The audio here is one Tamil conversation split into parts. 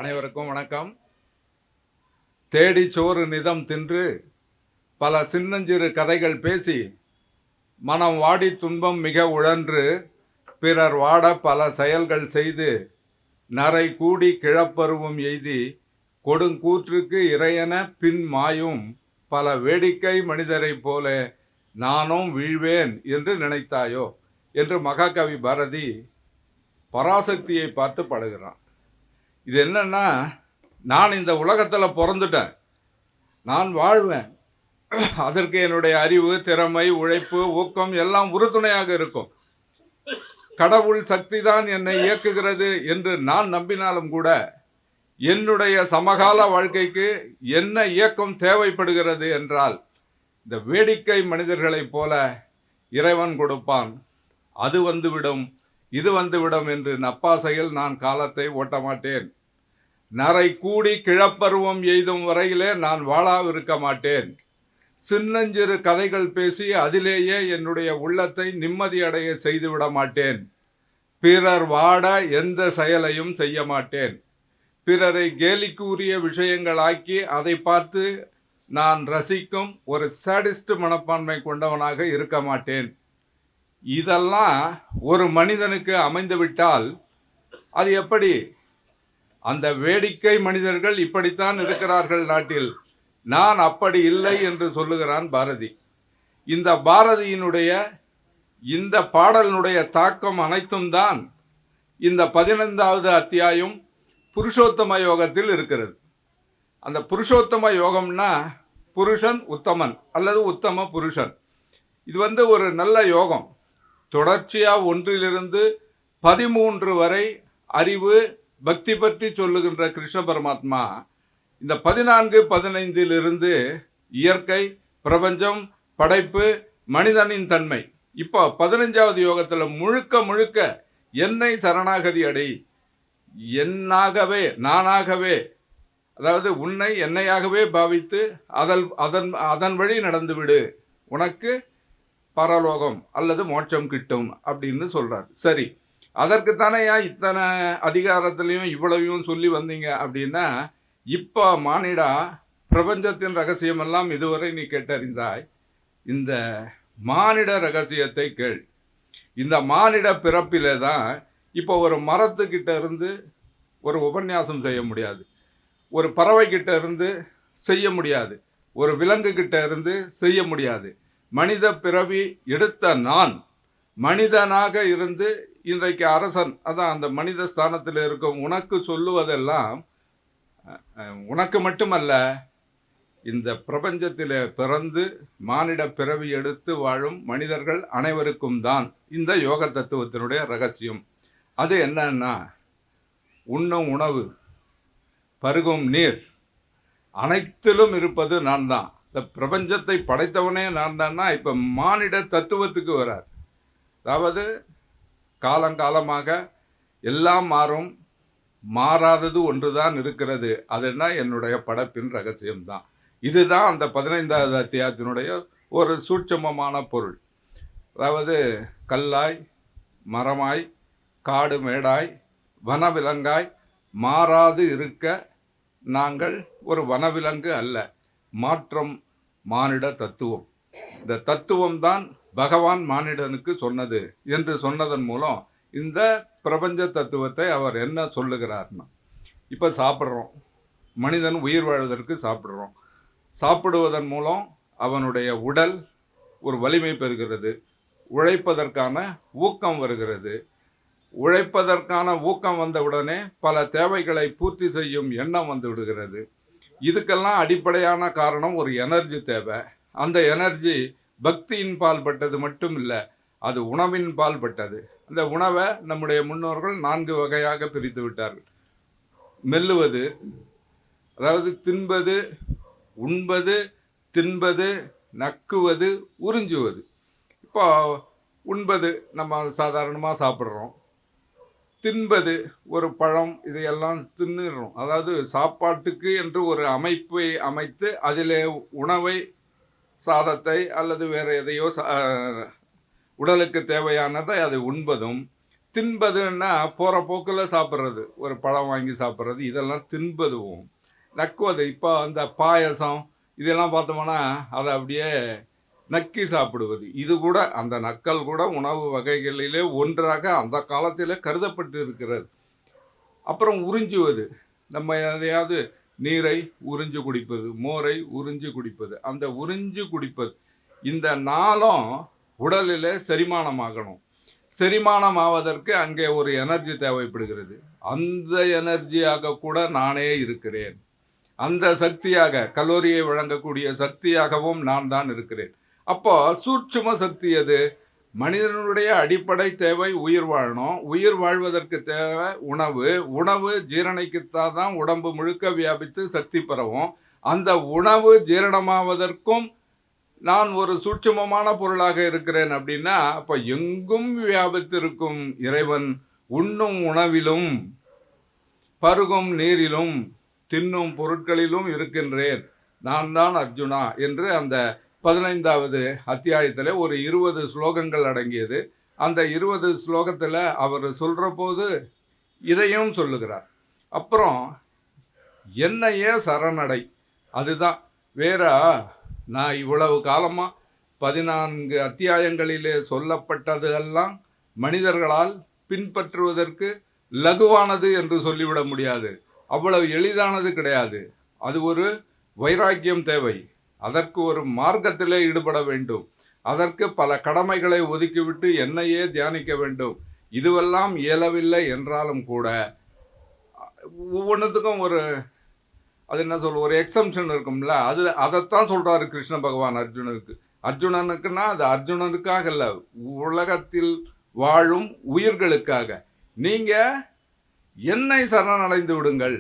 அனைவருக்கும் வணக்கம். தேடி சோறு நிதம் தின்று பல சின்னஞ்சிறு கதைகள் பேசி மனம் வாடி துன்பம் மிக உழன்று பிறர் வாட பல செயல்கள் செய்து நரை கூடி கிழப்பருவம் எய்தி கொடுங்கூற்றுக்கு இறையென பின் மாயும் பல வேடிக்கை மனிதரைப் போல நானும் வீழ்வேன் என்று நினைத்தாயோ என்று மகாகவி பாரதி பராசக்தியை பார்த்து பாடுகிறான். இது என்னன்னா, நான் இந்த உலகத்தில் பிறந்துட்டேன், நான் வாழ்வேன், அதற்கு என்னுடைய அறிவு, திறமை, உழைப்பு, ஊக்கம் எல்லாம் உறுதுணையாக இருக்கும். கடவுள் சக்தி தான் என்னை இயக்குகிறது என்று நான் நம்பினாலும் கூட என்னுடைய சமகால வாழ்க்கைக்கு என்ன இயக்கம் தேவைப்படுகிறது என்றால் இந்த வேடிக்கை மனிதர்களைப் போல இறைவன் கொடுப்பான். அது வந்துவிடும், இது வந்துவிடும் என்று நப்பாசையில் நான் காலத்தை ஓட்ட மாட்டேன். நரை கூடி கிழப்பருவம் எய்தும் வரையிலே நான் வாழாவிருக்க மாட்டேன். சின்னஞ்சிறு கதைகள் பேசி அதிலேயே என்னுடைய உள்ளத்தை நிம்மதியடைய செய்துவிட மாட்டேன். பிறர் வாட எந்த செயலையும் செய்ய மாட்டேன். பிறரை கேலிக்குரிய விஷயங்களாக்கி அதை பார்த்து நான் ரசிக்கும் ஒரு சாடிஸ்ட் மனப்பான்மை கொண்டவனாக இருக்க மாட்டேன். இதெல்லாம் ஒரு மனிதனுக்கு அமைந்துவிட்டால் அது எப்படி? அந்த வேடிக்கை மனிதர்கள் இப்படித்தான் இருக்கிறார்கள் நாட்டில். நான் அப்படி இல்லை என்று சொல்லுகிறான் பாரதி. இந்த பாரதியினுடைய இந்த பாடலினுடைய தாக்கம் அனைத்தும் தான் இந்த 15வது அத்தியாயம் புருஷோத்தம யோகத்தில் இருக்கிறது. அந்த புருஷோத்தம யோகம்னா புருஷன் உத்தமன் அல்லது உத்தம புருஷன். இது ஒரு நல்ல யோகம். தொடர்ச்சியாக 1 13 வரை அறிவு பக்தி பற்றி சொல்லுகின்ற கிருஷ்ண பரமாத்மா இந்த 14 15 இயற்கை, பிரபஞ்சம், படைப்பு, மனிதனின் தன்மை, இப்போ 15வது யோகத்தில் முழுக்க என்னை சரணாகதி அடை, என்னாகவே நானாகவே, அதாவது உன்னை என்னையாகவே பாவித்து அதன் வழி நடந்துவிடு, உனக்கு பரலோகம் அல்லது மோட்சம் கிட்டும் அப்படின்னு சொல்றார். சரி, அதற்குத்தானே ஏன் இத்தனை அதிகாரத்திலையும் இவ்வளவையும் சொல்லி வந்தீங்க அப்படின்னா, இப்போ மானிடா பிரபஞ்சத்தின் ரகசியமெல்லாம் இதுவரை நீ கேட்டறிந்தாய். இந்த மானிட ரகசியத்தை கேள். இந்த மானிட பிறப்பிலே தான் இப்போ ஒரு மரத்துக்கிட்ட இருந்து ஒரு உபன்யாசம் செய்ய முடியாது, ஒரு பறவைக்கிட்ட இருந்து செய்ய முடியாது, ஒரு விலங்கு கிட்ட இருந்து செய்ய முடியாது. மனித பிறவி எடுத்த நான் மனிதனாக இருந்து இன்றைக்கு அரசன், அதான் அந்த மனித ஸ்தானத்தில் இருக்கும் உனக்கு சொல்லுவதெல்லாம் உனக்கு மட்டுமல்ல, இந்த பிரபஞ்சத்தில் பிறந்து மானிட பிறவி எடுத்து வாழும் மனிதர்கள் அனைவருக்கும் தான் இந்த யோக தத்துவத்தினுடைய ரகசியம். அது என்னன்னா, உண்ணும் உணவு, பருகும் நீர் அனைத்திலும் இருப்பது நான் தான். இந்த பிரபஞ்சத்தை படைத்தவனே நான் தான்னா இப்போ மானிட தத்துவத்துக்கு வரார். அதாவது காலங்காலமாக எல்லாம் மாறும், மாறாதது ஒன்றுதான் இருக்கிறது. அதுனா என்னுடைய படைப்பின் ரகசியம்தான். இதுதான் அந்த 15வது அத்தியாயத்தினுடைய ஒரு சூட்சமமான பொருள். அதாவது கல்லாய், மரமாய், காடு மேடாய், வனவிலங்காய் மாறாது இருக்க நாங்கள் ஒரு வனவிலங்கு அல்ல, மாற்றம் மானிட தத்துவம். இந்த தத்துவம்தான் பகவான் மானிடனுக்கு சொன்னது என்று சொன்னதன் மூலம் இந்த பிரபஞ்ச தத்துவத்தை அவர் என்ன சொல்லுகிறார்னா, இப்போ சாப்பிட்றோம், மனிதன் உயிர் வாழ்வதற்கு சாப்பிட்றோம். சாப்பிடுவதன் மூலம் அவனுடைய உடல் ஒரு வலிமை பெறுகிறது, உழைப்பதற்கான ஊக்கம் வருகிறது. உழைப்பதற்கான ஊக்கம் வந்தவுடனே பல தேவைகளை பூர்த்தி செய்யும் எண்ணம் வந்து விடுகிறது. இதுக்கெல்லாம் அடிப்படையான காரணம் ஒரு எனர்ஜி தேவை. அந்த எனர்ஜி பக்தியின் பால் பட்டது மட்டும் இல்லை, அது உணவின் பால் பட்டது. அந்த உணவை நம்முடைய முன்னோர்கள் 4 வகையாக பிரித்து விட்டார்கள். மெல்லுவது, அதாவது தின்பது, உண்பது, தின்பது, நக்குவது, உறிஞ்சுவது. இப்போ உண்பது நம்ம சாதாரணமாக சாப்பிட்றோம். தின்பது ஒரு பழம், இதையெல்லாம் தின்னுறோம். அதாவது சாப்பாட்டுக்கு என்று ஒரு அமைப்பை அமைத்து அதிலே உணவை, சாதத்தை அல்லது வேறு எதையோ உடலுக்கு தேவையானதை அதை உண்பதும். தின்பதுன்னா போகிற போக்கில் சாப்பிட்றது, ஒரு பழம் வாங்கி சாப்பிட்றது, இதெல்லாம் தின்பதுவும். நக்குவது இப்போ அந்த பாயசம் இதெல்லாம் பார்த்தோம்னா அதை அப்படியே நக்கி சாப்பிடுவது, இது கூட அந்த நக்கல் கூட உணவு வகைகளிலே ஒன்றாக அந்த காலத்திலே கருதப்பட்டு இருக்கிறது. அப்புறம் உறிஞ்சுவது, நம்ம எதையாவது நீரை உறிஞ்சு குடிப்பது, மோரை உறிஞ்சு குடிப்பது, அந்த உறிஞ்சு குடிப்பது இந்த நாளும் உடலில் செரிமானமாகணும். செரிமானம் ஆவதற்கு அங்கே ஒரு எனர்ஜி தேவைப்படுகிறது. அந்த எனர்ஜியாக கூட நானே இருக்கிறேன். அந்த சக்தியாக, கலோரியை வழங்கக்கூடிய சக்தியாகவும் நான் தான் இருக்கிறேன். அப்போ சூட்சும சக்தி எது? மனிதனுடைய அடிப்படை தேவை உயிர் வாழணும். உயிர் வாழ்வதற்கு தேவை உணவு. உணவு ஜீரணிக்கத்தான் தான் உடம்பு முழுக்க வியாபித்து சக்தி பெறவும். அந்த உணவு ஜீரணமாவதற்கும் நான் ஒரு சூட்சுமமான பொருளாக இருக்கிறேன் அப்படின்னா, அப்போ எங்கும் வியாபித்திருக்கும் இறைவன் உண்ணும் உணவிலும் பருகும் நீரிலும் தின்னும் பொருட்களிலும் இருக்கின்றேன், நான் தான் அர்ஜுனா என்று அந்த 15வது அத்தியாயத்தில் ஒரு 20 ஸ்லோகங்கள் அடங்கியது. அந்த 20 ஸ்லோகத்தில் அவர் சொல்கிற போது இதையும் சொல்லுகிறார். அப்புறம் என்னையே சரணடை, அதுதான் வேற. நான் இவ்வளவு காலமாக 14 அத்தியாயங்களிலே சொல்லப்பட்டது எல்லாம் மனிதர்களால் பின்பற்றுவதற்கு லகுவானது என்று சொல்லிவிட முடியாது. அவ்வளவு எளிதானது கிடையாது. அது ஒரு வைராக்கியம் தேவை. அதற்கு ஒரு மார்க்கத்திலே ஈடுபட வேண்டும். அதற்கு பல கடமைகளை ஒதுக்கிவிட்டு என்னையே தியானிக்க வேண்டும். இதுவெல்லாம் இயலவில்லை என்றாலும் கூட ஒவ்வொன்றுத்துக்கும் ஒரு அது என்ன சொல்ல ஒரு எக்ஸம்ஷன் இருக்கும்ல, அதைத்தான் சொல்கிறாரு கிருஷ்ண பகவான் அர்ஜுனனுக்கு. அர்ஜுனனுக்குன்னா அது அர்ஜுனனுக்காக இல்லை, உலகத்தில் வாழும் உயிர்களுக்காக. நீங்கள் என்னை சரணடைந்து விடுங்கள்,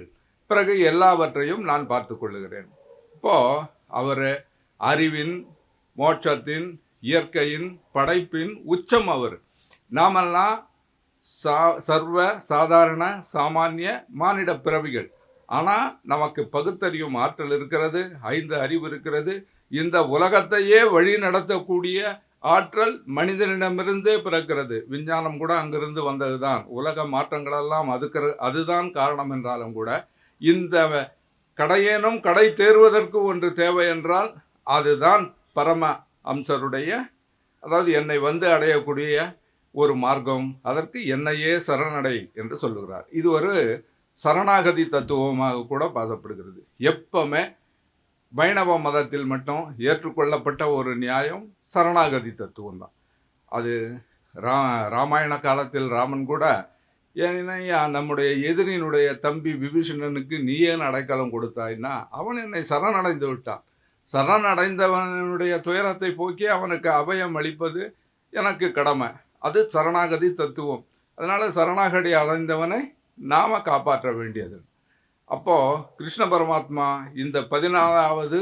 பிறகு எல்லாவற்றையும் நான் பார்த்து கொள்ளுகிறேன். இப்போது அவர் அறிவின், மோட்சத்தின், இயற்கையின், படைப்பின் உச்சம் அவர். நாமெல்லாம் சர்வ சாதாரண சாமானிய மானிட பிறவிகள். ஆனால் நமக்கு பகுத்தறியும் ஆற்றல் இருக்கிறது, 5 அறிவு இருக்கிறது. இந்த உலகத்தையே வழி நடத்தக்கூடிய ஆற்றல் மனிதனிடமிருந்தே பிறக்கிறது. விஞ்ஞானம் கூட அங்கிருந்து வந்தது தான். உலக மாற்றங்களெல்லாம் அதுதான் காரணம் என்றாலும் கூட இந்த கடையேனும் கடை தேர்வதற்கு ஒன்று தேவை என்றால் அதுதான் பரம அம்சருடைய, அதாவது என்னை வந்து அடையக்கூடிய ஒரு மார்க்கம். அதற்கு என்னையே சரணடை என்று சொல்லுகிறார். இது ஒரு சரணாகதி தத்துவமாக கூட பாசப்படுகிறது. எப்பவுமே வைணவ மதத்தில் மட்டும் ஏற்றுக்கொள்ளப்பட்ட ஒரு நியாயம் சரணாகதி தத்துவம் தான். அது ராமாயண காலத்தில் ராமன் கூட ஏன்னா நம்முடைய எதிரியினுடைய தம்பி விபீஷணனுக்கு நீ ஏன் அடைக்கலம் கொடுத்தாய்னா அவன் என்னை சரணடைந்து விட்டான். சரணடைந்தவனுடைய துயரத்தை போக்கி அவனுக்கு அபயம் அளிப்பது எனக்கு கடமை. அது சரணாகதி தத்துவம். அதனால் சரணாகதி அடைந்தவனை நாம் காப்பாற்ற வேண்டியது. அப்போது கிருஷ்ண பரமாத்மா இந்த 14வது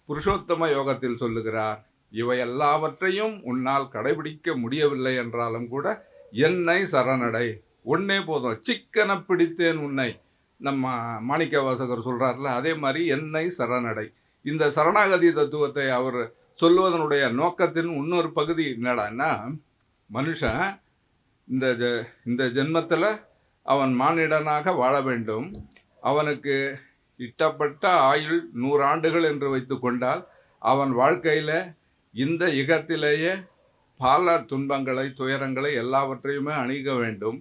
புருஷோத்தம யோகத்தில் சொல்லுகிறார், இவை எல்லாவற்றையும் உன்னால் கடைபிடிக்க முடியவில்லை என்றாலும் கூட என்னை சரணடை, ஒன்னே போதும், சிக்கன பிடித்தேன் உன்னை. நம்ம மாணிக்க வாசகர் சொல்கிறார்ல, அதே மாதிரி என்னை சரணடை. இந்த சரணாகதி தத்துவத்தை அவர் சொல்லுவதனுடைய நோக்கத்தின் இன்னொரு பகுதி என்னடான்னா, மனுஷன் இந்த ஜென்மத்தில் அவன் மானிடனாக வாழ வேண்டும். அவனுக்கு இட்டப்பட்ட ஆயுள் 100 ஆண்டுகள் என்று வைத்து கொண்டால் அவன் வாழ்க்கையில் இந்த யுகத்திலேயே பல துன்பங்களை, துயரங்களை எல்லாவற்றையுமே அணுக வேண்டும்.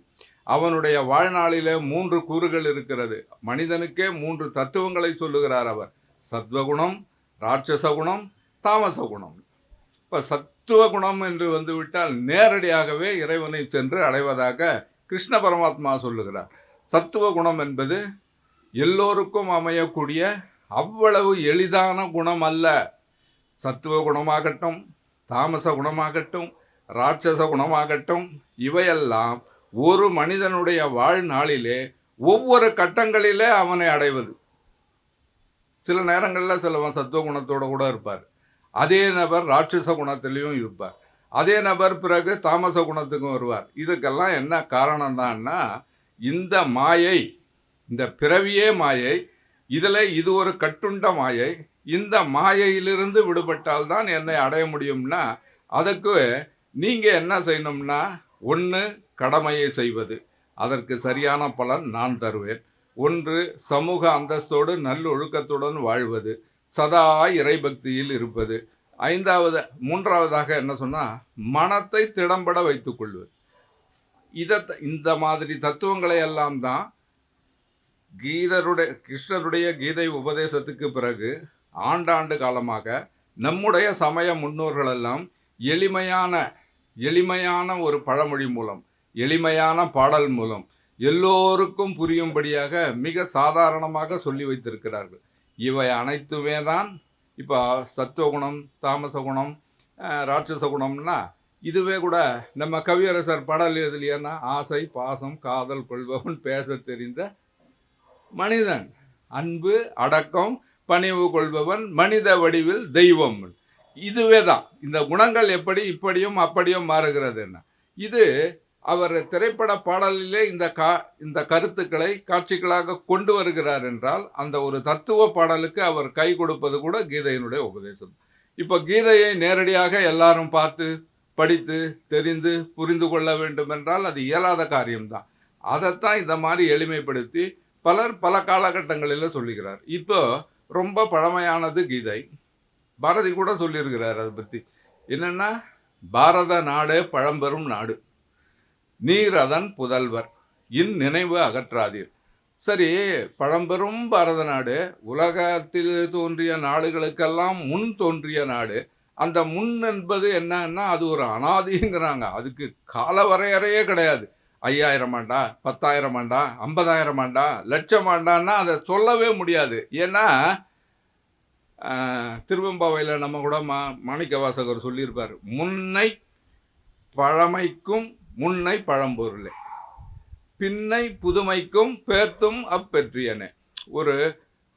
அவனுடைய வாழ்நாளிலே 3 கூறுகள் இருக்கிறது. மனிதனுக்கே 3 தத்துவங்களை சொல்லுகிறார் அவர். சத்வகுணம், ராட்சச குணம், தாமச குணம். இப்போ சத்துவ குணம் என்று வந்துவிட்டால் நேரடியாகவே இறைவனை சென்று அடைவதாக கிருஷ்ண பரமாத்மா சொல்லுகிறார். சத்துவ குணம் என்பது எல்லோருக்கும் அமையக்கூடிய அவ்வளவு எளிதான குணம் அல்ல. சத்துவ குணமாகட்டும், தாமச குணமாகட்டும், ராட்சச குணமாகட்டும், இவையெல்லாம் ஒரு மனிதனுடைய வாழ்நாளிலே ஒவ்வொரு கட்டங்களிலே அவனை அடைவது. சில நேரங்களில் சிலவன் சத்துவ குணத்தோடு கூட இருப்பார். அதே நபர் ராட்சச குணத்திலையும் இருப்பார். அதே நபர் பிறகு தாமச குணத்துக்கும் வருவார். இதுக்கெல்லாம் என்ன காரணம் தான்னா, இந்த மாயை, இந்த பிறவியே மாயை, இதில் இது ஒரு கட்டுண்ட மாயை. இந்த மாயையிலிருந்து விடுபட்டால் தான் என்னை அடைய முடியும்னா, அதுக்கு நீங்கள் என்ன செய்யணும்னா, ஒன்று கடமையை செய்வது, அதற்கு சரியான பலன் நான் தருவேன். 1 சமூக அந்தஸ்தோடு நல்லொழுக்கத்துடன் வாழ்வது, சதா இறைபக்தியில் இருப்பது. 3வதாக என்ன சொன்னால், மனத்தை திடம்பட வைத்துக் கொள்வது. இந்த மாதிரி தத்துவங்களை எல்லாம் தான் கிருஷ்ணருடைய கீதை உபதேசத்துக்கு பிறகு ஆண்டாண்டு காலமாக நம்முடைய சமய முன்னோர்கள் எல்லாம் எளிமையான ஒரு பழமொழி மூலம், எளிமையான பாடல் மூலம் எல்லோருக்கும் புரியும்படியாக மிக சாதாரணமாக சொல்லி வைத்திருக்கிறார்கள். இவை அனைத்துமே தான் இப்போ சத்துவகுணம், தாமச குணம், ராட்சச குணம்னா இதுவே கூட நம்ம கவியரசர் பாடல் எழுதலையானா, ஆசை பாசம் காதல் கொள்பவன் பேச தெரிந்த மனிதன், அன்பு அடக்கம் பணிவு கொள்பவன் மனித வடிவில் தெய்வம். இதுவே தான் இந்த குணங்கள் எப்படி இப்படியும் அப்படியும் மாறுகிறது. என்ன இது அவர் திரைப்பட பாடலிலே இந்த கருத்துக்களை காட்சிகளாக கொண்டு வருகிறார் என்றால், அந்த ஒரு தத்துவ பாடலுக்கு அவர் கை கொடுப்பது கூட கீதையினுடைய உபதேசம். இப்போ கீதையை நேரடியாக எல்லாரும் பார்த்து படித்து தெரிந்து புரிந்து கொள்ள வேண்டும் என்றால் அது இயலாத காரியம்தான். அதைத்தான் இந்த மாதிரி எளிமைப்படுத்தி பலர் பல காலகட்டங்களில் சொல்லுகிறார். இப்போ ரொம்ப பழமையானது கீதை. பாரதி கூட சொல்லியிருக்கிறார் அதை பற்றி. என்னென்னா, பாரத நாடு பழம்பெரும் நாடு, நீர் அதன் புதல்வர், நினைவு அகற்றாதீர். சரி, பழம்பெரும் பாரத நாடு உலகத்தில் தோன்றிய நாடுகளுக்கெல்லாம் முன் தோன்றிய நாடு. அந்த முன் என்பது என்னன்னா, அது ஒரு அனாதிங்கிறாங்க. அதுக்கு கால வரையறையே கிடையாது. 5000 ஆண்டா, 10,000 ஆண்டா, 50,000 ஆண்டா, லட்சம் ஆண்டான்னா அதை சொல்லவே முடியாது. ஏன்னா திருவெம்பாவையில் நம்ம கூட மாணிக்க வாசகர் சொல்லியிருப்பார், முன்னை பழமைக்கும் முன்னை பழம்பொருளே, பின்னை புதுமைக்கும் பேர்த்தும் அப்பெற்றியனே.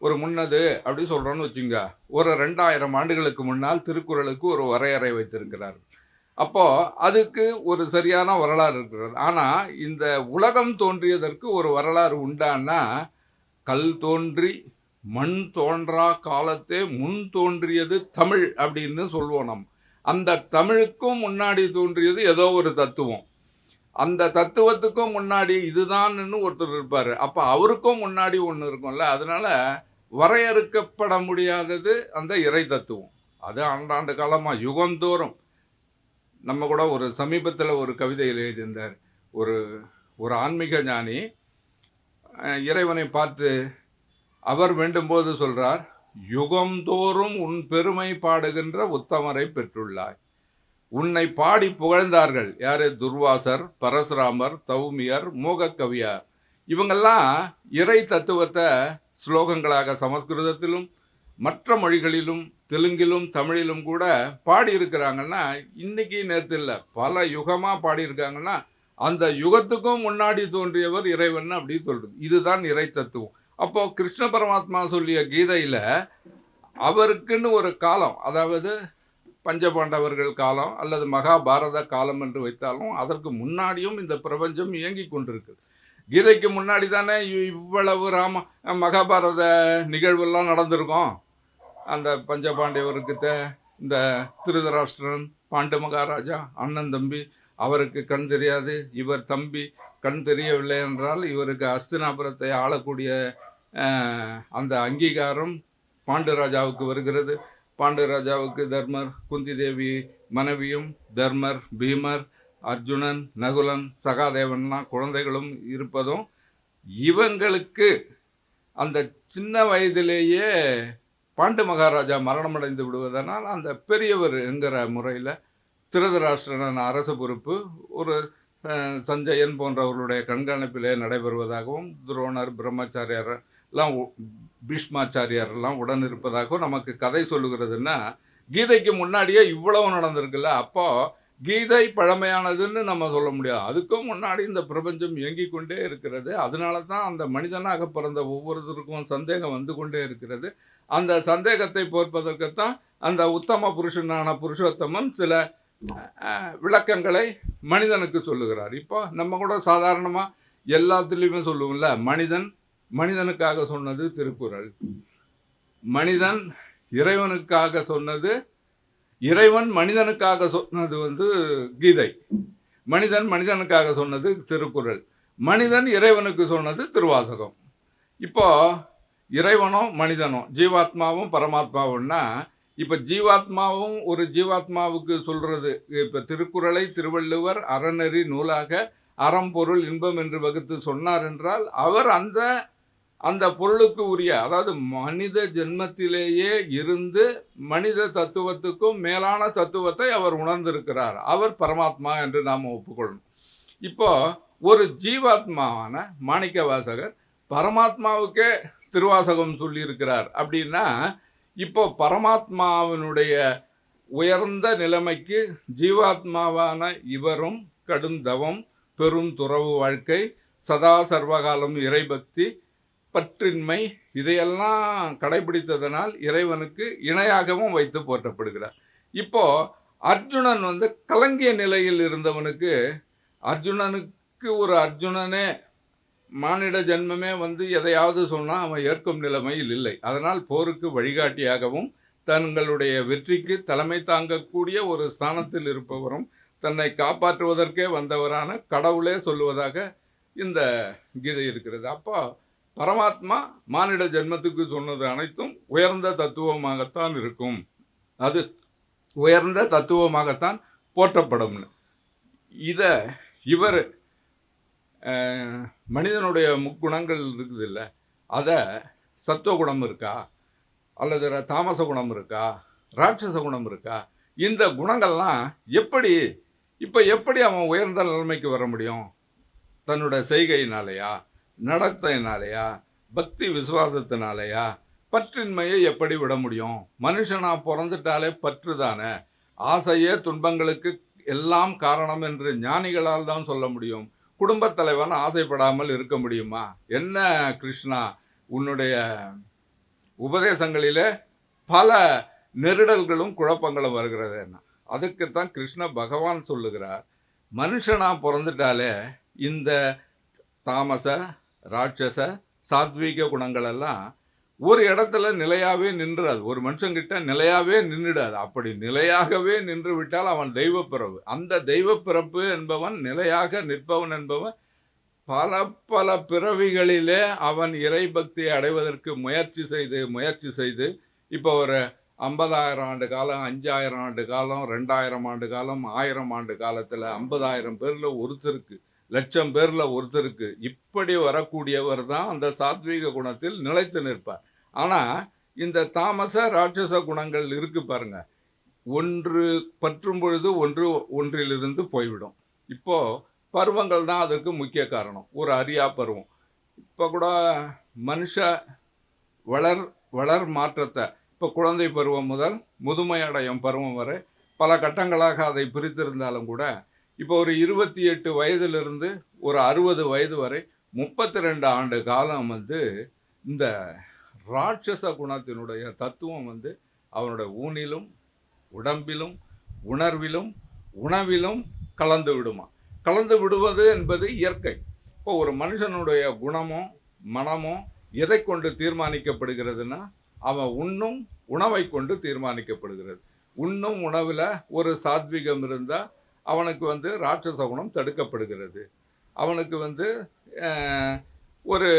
ஒரு முன்னது அப்படி சொல்கிறோன்னு வச்சுங்க. ஒரு 2000 ஆண்டுகளுக்கு முன்னால் திருக்குறளுக்கு ஒரு வரையறை வைத்திருக்கிறார். அப்போது அதுக்கு ஒரு சரியான வரலாறு இருக்கிறது. ஆனால் இந்த உலகம் தோன்றியதற்கு ஒரு வரலாறு உண்டான்னா, கல் தோன்றி மண் தோன்றா காலத்தே முன் தோன்றியது தமிழ் அப்படின்னு சொல்லுவோம் நம்ம. அந்த தமிழுக்கும் முன்னாடி தோன்றியது ஏதோ ஒரு தத்துவம். அந்த தத்துவத்துக்கும் முன்னாடி இதுதான்னு ஒருத்தர் இருப்பார். அப்போ அவருக்கும் முன்னாடி ஒன்று இருக்கும்ல. அதனால வரையறுக்கப்பட முடியாதது அந்த இறை தத்துவம். அது ஆண்டாண்டு காலமாக யுகந்தோறும். நம்ம கூட ஒரு சமீபத்தில் ஒரு கவிதையில் எழுதியிருந்தார். ஒரு ஆன்மீக ஞானி இறைவனை பார்த்து அவர் வேண்டும்போது சொல்கிறார், யுகந்தோறும் உன் பெருமை பாடுகின்ற உத்தமரை பெற்றுள்ளாய். உன்னை பாடி புகழ்ந்தார்கள் யாரு? துர்வாசர், பரசுராமர், தௌமியர், மோகக்கவியார். இவங்கெல்லாம் இறை தத்துவத்தை ஸ்லோகங்களாக சமஸ்கிருதத்திலும் மற்ற மொழிகளிலும் தெலுங்கிலும் தமிழிலும் கூட பாடியிருக்கிறாங்கன்னா, இன்னைக்கு நேற்று இல்லை, பல யுகமாக பாடியிருக்காங்கன்னா, அந்த யுகத்துக்கும் முன்னாடி தோன்றியவர் இறைவன் அப்படி சொல்கிறது. இதுதான் இறை தத்துவம். அப்போது கிருஷ்ண பரமாத்மா சொல்லிய கீதையில் அவருக்குன்னு ஒரு காலம், அதாவது பஞ்சபாண்டவர்கள் காலம் அல்லது மகாபாரத காலம் என்று வைத்தாலும் அதற்கு முன்னாடியும் இந்த பிரபஞ்சம் இயங்கி கொண்டிருக்கு. கீதைக்கு முன்னாடி தானே இவ்வளவு மகாபாரத நிகழ்வெல்லாம் நடந்திருக்கும். அந்த பஞ்சபாண்டவருக்கு இந்த திருதராஷ்டிரன், பாண்டு மகாராஜா, அண்ணன் தம்பி, அவருக்கு கண் தெரியாது, இவர் தம்பி கண் தெரியவில்லை என்றால் இவருக்கு அஸ்தினாபுரத்தை ஆளக்கூடிய அந்த அங்கீகாரம் பாண்டு ராஜாவுக்கு வருகிறது. பாண்டு ராஜாவுக்கு தர்மர், குந்தி தேவி மனைவியும், தர்மர், பீமர், அர்ஜுனன், நகுலன், சகாதேவன்லாம் குழந்தைகளும் இருப்பதும், இவங்களுக்கு அந்த சின்ன வயதிலேயே பாண்டு மகாராஜா மரணமடைந்து விடுவதனால் அந்த பெரியவர் என்கிற முறையில் திருதராஷ்டிரன் அரச பொறுப்பு ஒரு சஞ்சயன் போன்றவர்களுடைய கண்காணிப்பிலே நடைபெறுவதாகவும், துரோணர், பிரம்மச்சாரியார் எல்லாம், பீஷ்மாச்சாரியாரெல்லாம் உடன் இருப்பதாகவும் நமக்கு கதை சொல்லுகிறதுன்னா, கீதைக்கு முன்னாடியே இவ்வளவு நடந்திருக்குல்ல. அப்போ கீதை பழமையானதுன்னு நம்ம சொல்ல முடியாது. அதுக்கும் முன்னாடி இந்த பிரபஞ்சம் இயங்கி கொண்டே இருக்கிறது. அதனால தான் அந்த மனிதனாக பிறந்த ஒவ்வொருத்தருக்கும் சந்தேகம் வந்து கொண்டே இருக்கிறது. அந்த சந்தேகத்தை போர்ப்பதற்குத்தான் அந்த உத்தம புருஷனான புருஷோத்தமன் சில விளக்கங்களை மனிதனுக்கு சொல்லுகிறார். இப்போ நம்ம கூட சாதாரணமாக எல்லாத்துலேயுமே சொல்லுவோம்ல, மனிதனுக்காக சொன்னது திருக்குறள், மனிதன் இறைவனுக்காக சொன்னது, இறைவன் மனிதனுக்காக சொன்னது கீதை. மனிதன் மனிதனுக்காக சொன்னது திருக்குறள், மனிதன் இறைவனுக்கு சொன்னது திருவாசகம். இப்போ இறைவனும் மனிதனும் ஜீவாத்மாவும் பரமாத்மாவும்னா, இப்போ ஜீவாத்மாவும் ஒரு ஜீவாத்மாவுக்கு சொல்றது, இப்போ திருக்குறளை திருவள்ளுவர் அறநெறி நூலாக அறம் பொருள் இன்பம் என்று வகுத்து சொன்னார் என்றால், அவர் அந்த அந்த பொருளுக்கு உரிய, அதாவது மனித ஜென்மத்திலேயே இருந்து மனித தத்துவத்துக்கும் மேலான தத்துவத்தை அவர் உணர்ந்திருக்கிறார். அவர் பரமாத்மா என்று நாம் ஒப்புக்கொள்ளணும். இப்போ ஒரு ஜீவாத்மாவான மாணிக்க வாசகர் பரமாத்மாவுக்கே திருவாசகம் சொல்லியிருக்கிறார் அப்படின்னா, இப்போ பரமாத்மாவினுடைய உயர்ந்த நிலைமைக்கு ஜீவாத்மாவான இவரும் கடுந்தவம், பெரும் துறவு வாழ்க்கை, சதா சர்வகாலம் இறைபக்தி, பற்றின்மை இதையெல்லாம் கடைபிடித்ததனால் இறைவனுக்கு இணையாகவும் வைத்து போற்றப்படுகிறார். இப்போ அர்ஜுனன் கலங்கிய நிலையில் இருந்தவனுக்கு, அர்ஜுனனுக்கு ஒரு அர்ஜுனனே மானிட ஜென்மமே எதையாவது சொன்னால் அவன் ஏற்கும் நிலைமையில் இல்லை. அதனால் போருக்கு வழிகாட்டியாகவும் தங்களுடைய வெற்றிக்கு தலைமை தாங்கக்கூடிய ஒரு ஸ்தானத்தில் இருப்பவரும் தன்னை காப்பாற்றுவதற்கே வந்தவரான கடவுளே சொல்லுவதாக இந்த கீதை இருக்கிறது. அப்போ பரமாத்மா மானிட ஜென்மத்துக்கு சொன்னது அனைத்தும் உயர்ந்த தத்துவமாகத்தான் இருக்கும், அது உயர்ந்த தத்துவமாகத்தான் போற்றப்படும். இதை இவர் மனிதனுடைய முக்குணங்கள் இருக்குது இல்லை, அதை சத்துவகுணம் இருக்கா அல்லது தாமச குணம் இருக்கா, ராட்சச குணம் இருக்கா, இந்த குணங்கள்லாம் எப்படி அவன் உயர்ந்த நிலைமைக்கு வர முடியும்? தன்னுடைய செய்கையினாலேயா, நடத்தையினாலேயா, பக்தி விசுவாசத்தினாலேயா? பற்றின்மையை எப்படி விட முடியும்? மனுஷனா பிறந்துட்டாலே பற்று தானே. ஆசையே துன்பங்களுக்கு எல்லாம் காரணம் என்று ஞானிகளால் தான் சொல்ல முடியும். குடும்பத் தலைவன் ஆசைப்படாமல் இருக்க முடியுமா? என்ன கிருஷ்ணா, உன்னுடைய உபதேசங்களிலே பல நெருடல்களும் குழப்பங்களும் வருகிறது. என்ன அதுக்குத்தான் கிருஷ்ண பகவான் சொல்லுகிறார், மனுஷனா பிறந்துட்டாலே இந்த தாமச ராட்சச சாத்வீக குணங்களெல்லாம் ஒரு இடத்துல நிலையாகவே நின்றாது. ஒரு மனுஷங்கிட்ட நிலையாகவே நின்றுடாது. அப்படி நிலையாகவே நின்று விட்டால் அவன் தெய்வ பிறப்பு. அந்த தெய்வ பிறப்பு என்பவன், நிலையாக நிற்பவன் என்பவன் பல பல பிறவிகளிலே அவன் இறை பக்தியை அடைவதற்கு முயற்சி செய்து இப்போ ஒரு 50,000 ஆண்டு காலம், 5,000 ஆண்டு காலம், 2,000 ஆண்டு காலம், 1000 ஆண்டு காலத்தில் 50,000 பேரில் ஒருத்தருக்கு, 1,00,000 பேரில் ஒருத்தருக்கு இப்படி வரக்கூடியவர் தான் அந்த சாத்வீக குணத்தில் நிலைத்து நிற்பார். ஆனால் இந்த தாமச ராட்சச குணங்கள் இருக்கு பாருங்க, ஒன்று பற்றும் பொழுது ஒன்றிலிருந்து போய்விடும். இப்போது பருவங்கள் தான் அதற்கு முக்கிய காரணம். ஒரு அரியா பருவம், இப்போ கூட மனுஷ வளர் மாற்றத்தை, இப்போ குழந்தை பருவம் முதல் முதுமை அடையும் பருவம் வரை பல கட்டங்களாக அதை பிரித்திருந்தாலும் கூட, இப்போ ஒரு 28 வயதிலிருந்து ஒரு 60 வயது வரை 32 ஆண்டு காலம் இந்த ராட்சச குணத்தினுடைய தத்துவம் அவனுடைய ஊனிலும் உடம்பிலும் உணர்விலும் உணவிலும் கலந்து விடுமா. கலந்து விடுவது என்பது இயற்கை. இப்போ ஒரு மனுஷனுடைய குணமோ மனமோ எதை கொண்டு தீர்மானிக்கப்படுகிறதுனா, அவன் உண்ணும் உணவை கொண்டு தீர்மானிக்கப்படுகிறது. உண்ணும் உணவில் ஒரு சாத்விகம் இருந்தால் அவனுக்கு ராட்சச குணம் தடுக்கப்படுகிறது. அவனுக்கு ஒரு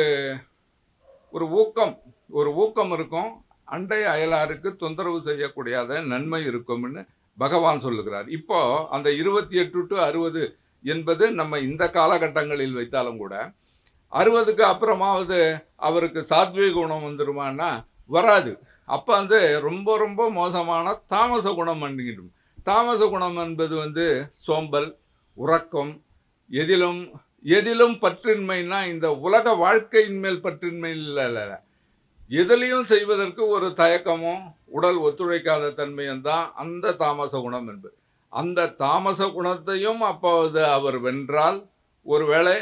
ஒரு ஊக்கம் இருக்கும், அண்டை அயலாருக்கு தொந்தரவு செய்யக்கூடியாத நன்மை இருக்கும்னு பகவான் சொல்லுகிறார். இப்போ அந்த 28 to 60 என்பது நம்ம இந்த காலகட்டங்களில் வைத்தாலும் கூட, 60க்கு அப்புறமாவது அவருக்கு சாத்வீக குணம் வந்துருமானா வராது. அப்போ ரொம்ப ரொம்ப மோசமான தாமச குணம் பண்ணிக்கிடும். தாமச குணம் என்பது சோம்பல், உறக்கம், எதிலும் பற்றின்மைனா இந்த உலக வாழ்க்கையின் மேல் பற்றின்மை இல்லை, எதிலையும் செய்வதற்கு ஒரு தயக்கமோ உடல் ஒத்துழைக்காத தன்மையும் தான் அந்த தாமச குணம் என்பது. அந்த தாமச குணத்தையும் அப்போது அவர் வென்றால் ஒருவேளை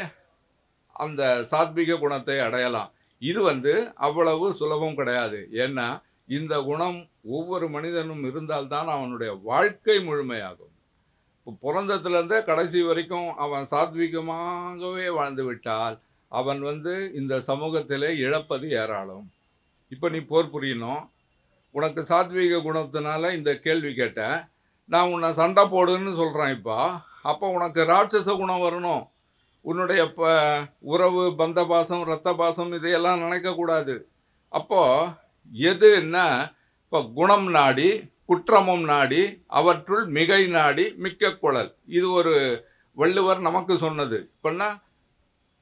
அந்த சாத்விக குணத்தை அடையலாம். இது அவ்வளவு சுலபம் கிடையாது. ஏன்னா இந்த குணம் ஒவ்வொரு மனிதனும் இருந்தால்தான் அவனுடைய வாழ்க்கை முழுமையாகும். இப்போ பிறந்ததுலேருந்தே கடைசி வரைக்கும் அவன் சாத்விகமாகவே வாழ்ந்து விட்டால் அவன் இந்த சமூகத்திலே இழப்பது ஏராளம். இப்போ நீ போர் புரியணும், உனக்கு சாத்வீக குணத்தினால இந்த கேள்வி கேட்ட, நான் உன்னை சண்டை போடுன்னு சொல்கிறேன் இப்போ. அப்போ உனக்கு ராட்சச குணம் வரணும். உன்னுடைய உறவு, பந்த பாசம், இரத்த பாசம் இதையெல்லாம் நினைக்கக்கூடாது. அப்போது எதுன்னா, இப்போ குணம் நாடி குற்றமும் நாடி அவற்றுள் மிகை நாடி மிக்க குழல். இது ஒரு வள்ளுவர் நமக்கு சொன்னது. இப்போன்னா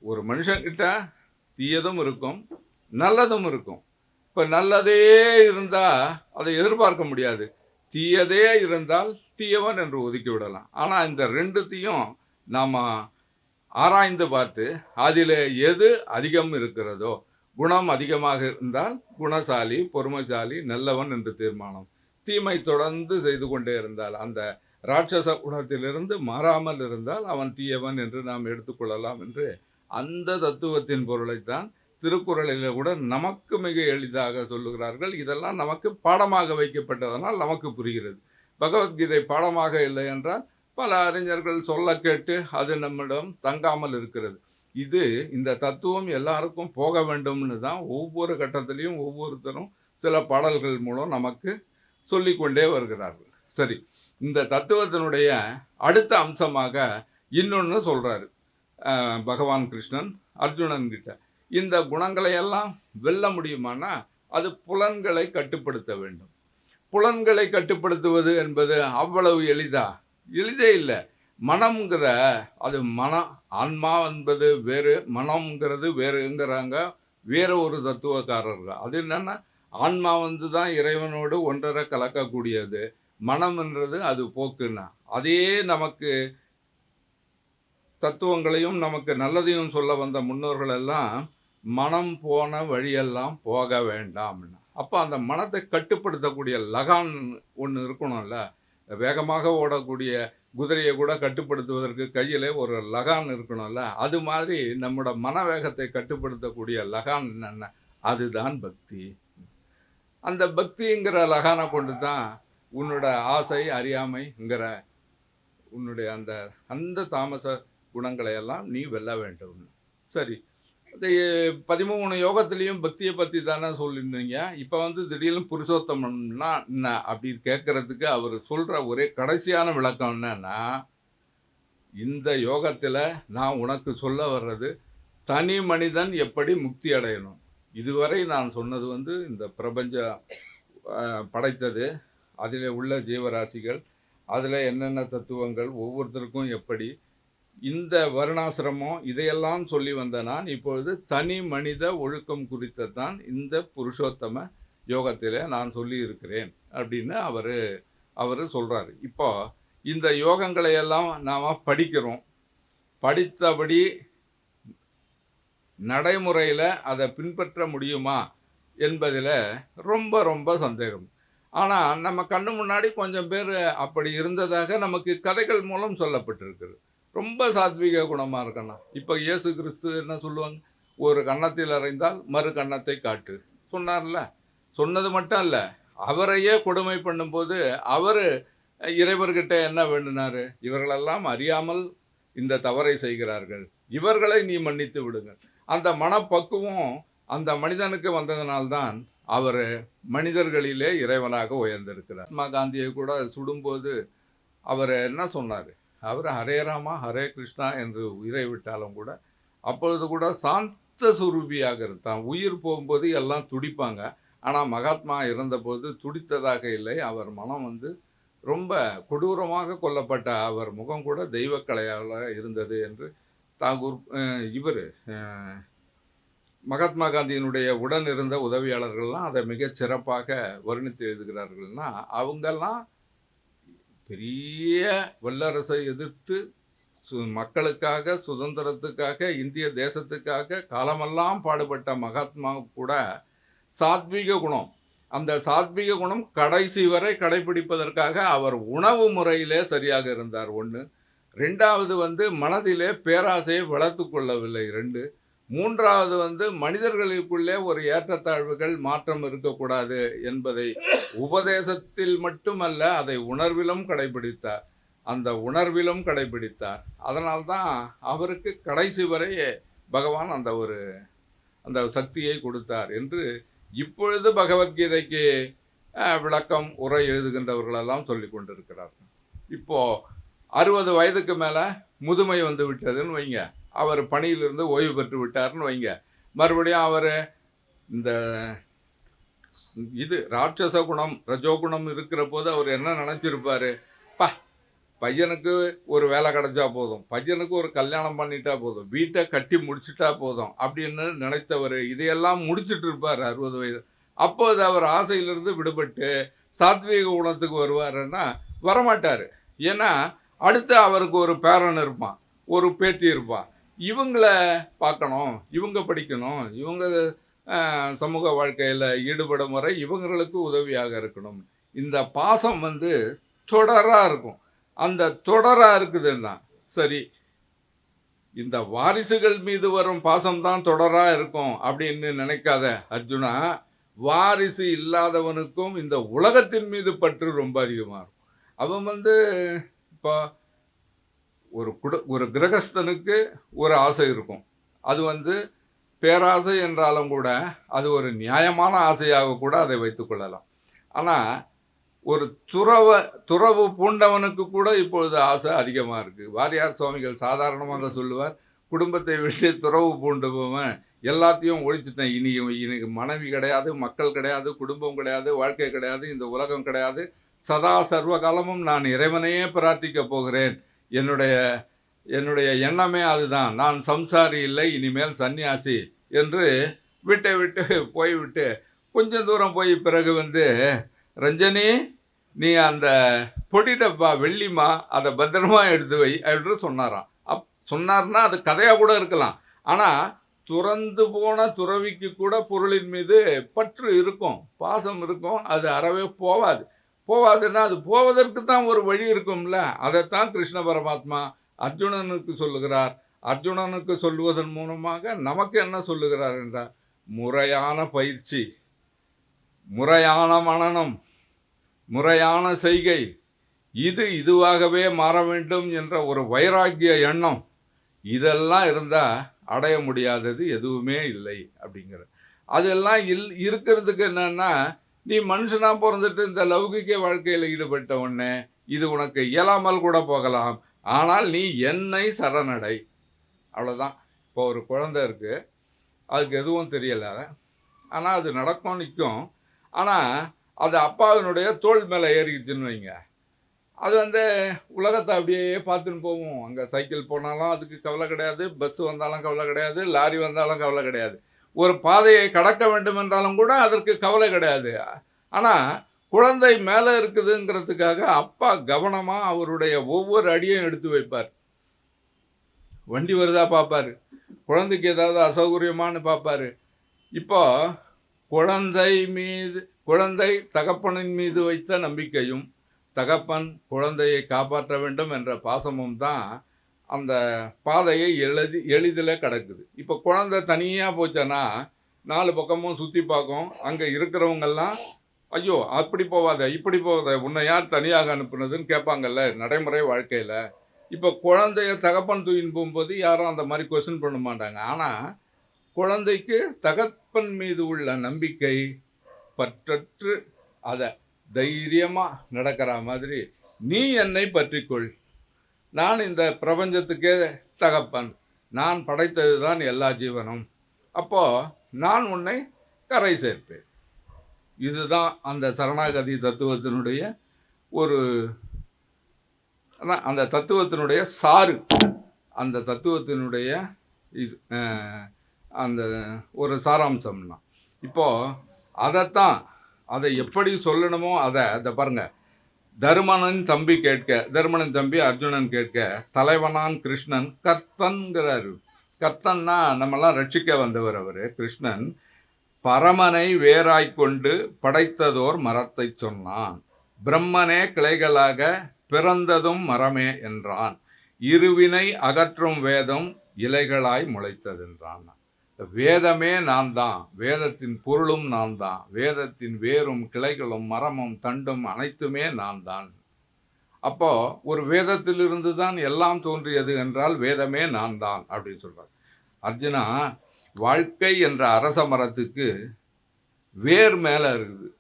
ஒரு மனுஷன்கிட்ட தீயதும் இருக்கும், நல்லதும் இருக்கும். இப்போ நல்லதே இருந்தால் அதை எதிர்பார்க்க முடியாது. தீயதே இருந்தால் தீயவன் என்று ஒதுக்கி விடலாம். ஆனால் இந்த ரெண்டுத்தையும் நாம் ஆராய்ந்து பார்த்து அதில் எது அதிகம் இருக்கிறதோ, குணம் அதிகமாக இருந்தால் குணசாலி, பொறுமைசாலி, நல்லவன் என்று தீர்மானம். தீமை தொடர்ந்து செய்து கொண்டே இருந்தால், அந்த ராட்சச குணத்திலிருந்து மாறாமல் இருந்தால் அவன் தீயவன் என்று நாம் எடுத்துக்கொள்ளலாம் என்று அந்த தத்துவத்தின் பொருளைத்தான் திருக்குறளில் கூட நமக்கு மிக எளிதாக சொல்லுகிறார்கள். இதெல்லாம் நமக்கு பாடமாக வைக்கப்பட்டதனால் நமக்கு புரிகிறது. பகவத்கீதை பாடமாக இல்லை என்றால் பல அறிஞர்கள் சொல்ல கேட்டு அது நம்மிடம் தங்காமல் இருக்கிறது. இந்த தத்துவம் எல்லாருக்கும் போக வேண்டும்னு தான் ஒவ்வொரு கட்டத்திலையும் ஒவ்வொருத்தரும் சில பாடல்கள் மூலம் நமக்கு சொல்லிக்கொண்டே வருகிறார்கள். சரி, இந்த தத்துவத்தினுடைய அடுத்த அம்சமாக இன்னொன்று சொல்கிறாரு பகவான் கிருஷ்ணன் அர்ஜுனன் கிட்ட. இந்த குணங்களை எல்லாம் வெல்ல முடியுமானா அது புலன்களை கட்டுப்படுத்த வேண்டும். புலன்களை கட்டுப்படுத்துவது என்பது அவ்வளவு எளிதே இல்லை. மனம்ங்கிற அது ஆன்மா என்பது வேறு, மனம்ங்கிறது வேறுங்கிறாங்க வேற ஒரு தத்துவக்காரர்கள். அது என்னன்னா, ஆன்மா தான் இறைவனோடு ஒன்றரை கலக்கக்கூடியது, மனம்ன்றது அது போக்குன்னா. அதே நமக்கு தத்துவங்களையும் நமக்கு நல்லதையும் சொல்ல வந்த முன்னோர்கள் எல்லாம் மனம் போன வழியெல்லாம் போக வேண்டாம்னா. அப்போ அந்த மனத்தை கட்டுப்படுத்தக்கூடிய லகான் ஒன்று இருக்கணும்ல. வேகமாக ஓடக்கூடிய குதிரையை கூட கட்டுப்படுத்துவதற்கு கையில் ஒரு லகான் இருக்கணும்ல. அது மாதிரி நம்மளோட மன வேகத்தை கட்டுப்படுத்தக்கூடிய லகான் என்னென்ன, அதுதான் பக்தி. அந்த பக்திங்கிற லகானை கொண்டு தான் உன்னோட ஆசை, அறியாமைங்கிற உன்னுடைய அந்த தாமச குணங்களை எல்லாம் நீ வெல்ல வேண்டும். சரி, 13 யோகத்திலையும் பக்தியை பற்றி தானே சொல்லியிருந்தீங்க. இப்போ திடீர்னு புருஷோத்தமம்னா என்ன அப்படி கேட்கறதுக்கு அவர் சொல்கிற ஒரே கடைசியான விளக்கம் என்னன்னா, இந்த யோகத்தில் நான் உனக்கு சொல்ல வர்றது தனி மனிதன் எப்படி முக்தி அடையணும். இதுவரை நான் சொன்னது இந்த பிரபஞ்சம் படைத்தது, அதில் உள்ள ஜீவராசிகள், அதில் என்னென்ன தத்துவங்கள், ஒவ்வொருத்தருக்கும் எப்படி, இந்த வருணாசிரமம் இதையெல்லாம் சொல்லி வந்த நான் இப்பொழுது தனி மனித ஒழுக்கம் குறித்தான் இந்த புருஷோத்தம யோகத்தில் நான் சொல்லி இருக்கிறேன் அப்படின்னு அவர் சொல்கிறாரு. இப்போ இந்த யோகங்களை எல்லாம் நாம் படிக்கிறோம். படித்தபடி நடைமுறையில் அதை பின்பற்ற முடியுமா என்பதில் ரொம்ப ரொம்ப சந்தேகம். ஆனால் நம்ம கண்ணு முன்னாடி கொஞ்சம் பேர் அப்படி இருந்ததாக நமக்கு கதைகள் மூலம் சொல்லப்பட்டிருக்குது. ரொம்ப சாத்வீக குணமாக இருக்கணும். இப்போ இயேசு கிறிஸ்து என்ன சொல்லுவாங்க, ஒரு கன்னத்தில் அறைந்தால் மறு கன்னத்தை காட்டு சொன்னார்ல. சொன்னது மட்டும் இல்லை, அவரையே கொடுமை பண்ணும்போது அவர் இறைவர்கிட்ட என்ன வேண்டினார், இவர்களெல்லாம் அறியாமல் இந்த தவறை செய்கிறார்கள், இவர்களை நீ மன்னித்து விடுங்கள். அந்த மனப்பக்குவம் அந்த மனிதனுக்கு வந்ததனால்தான் அவர் மனிதர்களிலே இறைவனாக உயர்ந்திருக்கிறார். மகாத்மா காந்தியை கூட சுடும்போது அவர் என்ன சொன்னார், அவர் ஹரே ராமா ஹரே கிருஷ்ணா என்று உயிரை விட்டாலும் கூட அப்பொழுது கூட சாந்த சுரூபியாக இருந்தான். உயிர் போகும்போது எல்லாம் துடிப்பாங்க, ஆனால் மகாத்மா இறந்தபோது துடித்ததாக இல்லை. அவர் மனம் ரொம்ப கொடூரமாக கொல்லப்பட்ட அவர் முகம் கூட தெய்வக்கலையால் இருந்தது என்று தாகூர் இவர் மகாத்மா காந்தியினுடைய உடன் இருந்த உதவியாளர்கள்லாம் அதை மிகச் சிறப்பாக வர்ணித்து எழுதுகிறார்கள்னா, அவங்கெல்லாம் பெரிய வல்லரசை எதிர்த்து மக்களுக்காக, சுதந்திரத்துக்காக, இந்திய தேசத்துக்காக காலமெல்லாம் பாடுபட்ட மகாத்மா கூட சாத்வீக குணம், அந்த சாத்வீக குணம் கடைசி வரை கடைபிடிப்பதற்காக அவர் உணவு முறையிலே சரியாக இருந்தார். ஒன்று. ரெண்டாவது மனதிலே பேராசையை வளர்த்து கொள்ளவில்லை. 2. மூன்றாவது மனிதர்களுக்குள்ளே ஒரு ஏற்றத்தாழ்வுகள் மாற்றம் இருக்கக்கூடாது என்பதை உபதேசத்தில் மட்டுமல்ல, அதை உணர்விலும் கடைபிடித்தார். அந்த உணர்விலும் கடைபிடித்தார். அதனால்தான் அவருக்கு கடைசி வரை பகவான் அந்த சக்தியை கொடுத்தார் என்று இப்பொழுது பகவத்கீதைக்கு விளக்கம் உரை எழுதுகின்றவர்களெல்லாம் சொல்லி கொண்டிருக்கிறார்கள். இப்போது 60 வயதுக்கு மேலே முதுமை வந்து விட்டதுன்னு வைங்க, அவர் பணியிலிருந்து ஓய்வு பெற்று விட்டார்னு வைங்க, மறுபடியும் அவர் இந்த ராட்சச குணம் ரஜோகுணம் இருக்கிற போது அவர் என்ன நினச்சிருப்பார், பையனுக்கு ஒரு வேலை கிடைச்சா போதும், பையனுக்கு ஒரு கல்யாணம் பண்ணிட்டா போதும், வீட்டை கட்டி முடிச்சுட்டா போதும் அப்படின்னு நினைத்தவர் இதையெல்லாம் முடிச்சுட்டு இருப்பார் 60 வயது. அப்போது அவர் ஆசையிலிருந்து விடுபட்டு சாத்வீக குணத்துக்கு வருவாருன்னா வரமாட்டார். ஏன்னா அடுத்து அவருக்கு ஒரு பேரன் இருப்பான், ஒரு பேத்தி இருப்பான், இவங்களை பார்க்கணும், இவங்க படிக்கணும், இவங்க சமூக வாழ்க்கையில் ஈடுபடும் வரை இவங்களுக்கு உதவியாக இருக்கணும். இந்த பாசம் வந்து தொடராக இருக்கும். அந்த தொடராக இருக்குதுன்னா சரி, இந்த வாரிசுகள் மீது வரும் பாசம்தான் தொடராக இருக்கும் அப்படின்னு நினைக்காத அர்ஜுனா. வாரிசு இல்லாதவனுக்கும் இந்த உலகத்தின் மீது பற்று ரொம்ப அதிகமாக இருக்கும். அவன் வந்து இப்போ ஒரு கிரகஸ்தனுக்கு ஒரு ஆசை இருக்கும், அது வந்து பேராசை என்றாலும் கூட அது ஒரு நியாயமான ஆசையாக கூட அதை வைத்துக்கொள்ளலாம். ஆனால் ஒரு துறவு பூண்டவனுக்கு கூட இப்பொழுது ஆசை அதிகமாக இருக்குது. வாரியார் சுவாமிகள் சாதாரணமாக சொல்லுவார், குடும்பத்தை விட்டு துறவு பூண்டுபவன் எல்லாத்தையும் ஒழிச்சிட்டேன், இன்னைக்கு மனைவி கிடையாது, மக்கள் கிடையாது, குடும்பம் கிடையாது, வாழ்க்கை கிடையாது, இந்த உலகம் கிடையாது, சதா சர்வ காலமும் நான் இறைவனையே பிரார்த்திக்க போகிறேன், என்னுடைய எண்ணமே அதுதான், நான் சம்சாரி இல்லை, இனிமேல் சன்னியாசி என்று வீட்டை விட்டு போய்விட்டு கொஞ்சம் தூரம் போய் பிறகு வந்து, ரஞ்சனி நீ அந்த பொடி டப்பா வெள்ளிமா அதை பத்திரமா எடுத்து வை அப்படின்னு சொன்னாராம். சொன்னார்னா அது கதையாக கூட இருக்கலாம். ஆனால் துறந்து போன துறவிக்கு கூட பொருளின் மீது பற்று இருக்கும், பாசம் இருக்கும், அது அறவே போவாதுன்னா அது போவதற்கு தான் ஒரு வழி இருக்கும்ல. அதைத்தான் கிருஷ்ண பரமாத்மா அர்ஜுனனுக்கு சொல்லுகிறார். அர்ஜுனனுக்கு சொல்லுவதன் மூலமாக நமக்கு என்ன சொல்லுகிறார் என்றால், முறையான பயிற்சி, முறையான மனனம், முறையான செய்கை, இதுவாகவே மாற வேண்டும் என்ற ஒரு வைராக்கிய எண்ணம், இதெல்லாம் இருந்தால் அடைய முடியாதது எதுவுமே இல்லை அப்படிங்கிற. அதெல்லாம் இருக்கிறதுக்கு என்னன்னா, நீ மனுஷனாக பிறந்துட்டு இந்த லௌகிக வாழ்க்கையில் ஈடுபட்ட உடனே இது உனக்கு இயலாமல் கூட போகலாம். ஆனால் நீ என்னை சரணடை, அவ்வளோதான். இப்போ ஒரு குழந்தை இருக்குது, அதுக்கு எதுவும் தெரியலை, ஆனால் அது நடக்கும், நிற்கும். ஆனால் அது அப்பாவினுடைய தோள் மேலே ஏறிக்குச்சுன்னு வைங்க, அது வந்து உலகத்தை அப்படியே பார்த்துன்னு போகும். அங்கே சைக்கிள் போனாலும் அதுக்கு கவலை கிடையாது, பஸ் வந்தாலும் கவலை கிடையாது, லாரி வந்தாலும் கவலை கிடையாது, ஒரு பாதையை கடக்க வேண்டும் என்றாலும் கூட அதற்கு கவலை கிடையாது. ஆனால் குழந்தை மேலே இருக்குதுங்கிறதுக்காக அப்பா கவனமாக அவருடைய ஒவ்வொரு அடியையும் எடுத்து வைப்பார். வண்டி வருதா பார்ப்பார், குழந்தைக்கு ஏதாவது அசௌகரியமானு பார்ப்பார். இப்போ குழந்தை தகப்பனின் மீது வைத்த நம்பிக்கையும் தகப்பன் குழந்தையை காப்பாற்ற வேண்டும் என்ற பாசமும் தான் அந்த பாதையை எளிதில் கடக்குது. இப்போ குழந்தை தனியாக போச்சேன்னா 4 பக்கமும் சுற்றி பார்க்கும். அங்கே இருக்கிறவங்கெல்லாம், ஐயோ அப்படி போவாத, இப்படி போவாத, உன்னை யார் தனியாக அனுப்புனதுன்னு கேட்பாங்கல்ல நடைமுறை வாழ்க்கையில். இப்போ குழந்தைய தகப்பன் தூக்கின்னு போகும்போது யாரும் அந்த மாதிரி கொஸ்டின் பண்ண மாட்டாங்க. ஆனால் குழந்தைக்கு தகப்பன் மீது உள்ள நம்பிக்கை பற்றற்று அதை தைரியமாக நடக்கிற மாதிரி, நீ என்னை பற்றிக்கொள், நான் இந்த பிரபஞ்சத்துக்கே தகப்பன், நான் படைத்தது தான் எல்லா ஜீவனும், அப்போது நான் உன்னை கரை சேர்ப்பேன். இதுதான் அந்த சரணாகதி தத்துவத்தினுடைய அந்த தத்துவத்தினுடைய சாறு, அந்த தத்துவத்தினுடைய அந்த ஒரு சாராம்சம்னா. இப்போது அதை எப்படி சொல்லணுமோ அதை பாருங்க. தருமனின் தம்பி அர்ஜுனன் கேட்க, தலைவனான் கிருஷ்ணன் கர்த்தன்கிறாரு. கர்த்தன்னா நம்மெல்லாம் ரட்சிக்க வந்தவர் அவர் கிருஷ்ணன். பரமனை வேராய்கொண்டு படைத்ததோர் மரத்தை சொன்னான், பிரம்மனே கிளைகளாக பிறந்ததும் மரமே என்றான், இருவினை அகற்றும் வேதம் இலைகளாய் முளைத்ததென்றான். வேதமே நான் தான், வேதத்தின் பொருளும் நான் தான், வேதத்தின் வேரும் கிளைகளும் மரமும் தண்டும் அனைத்துமே நான் தான். அப்போ ஒரு வேதத்திலிருந்து தான் எல்லாம் தோன்றியது என்றால் வேதமே நான் தான் அப்படின்னு சொல்றார் அர்ஜுனா. வாழ்க்கை என்ற அரச மரத்துக்கு வேர் மேலே இருக்குது,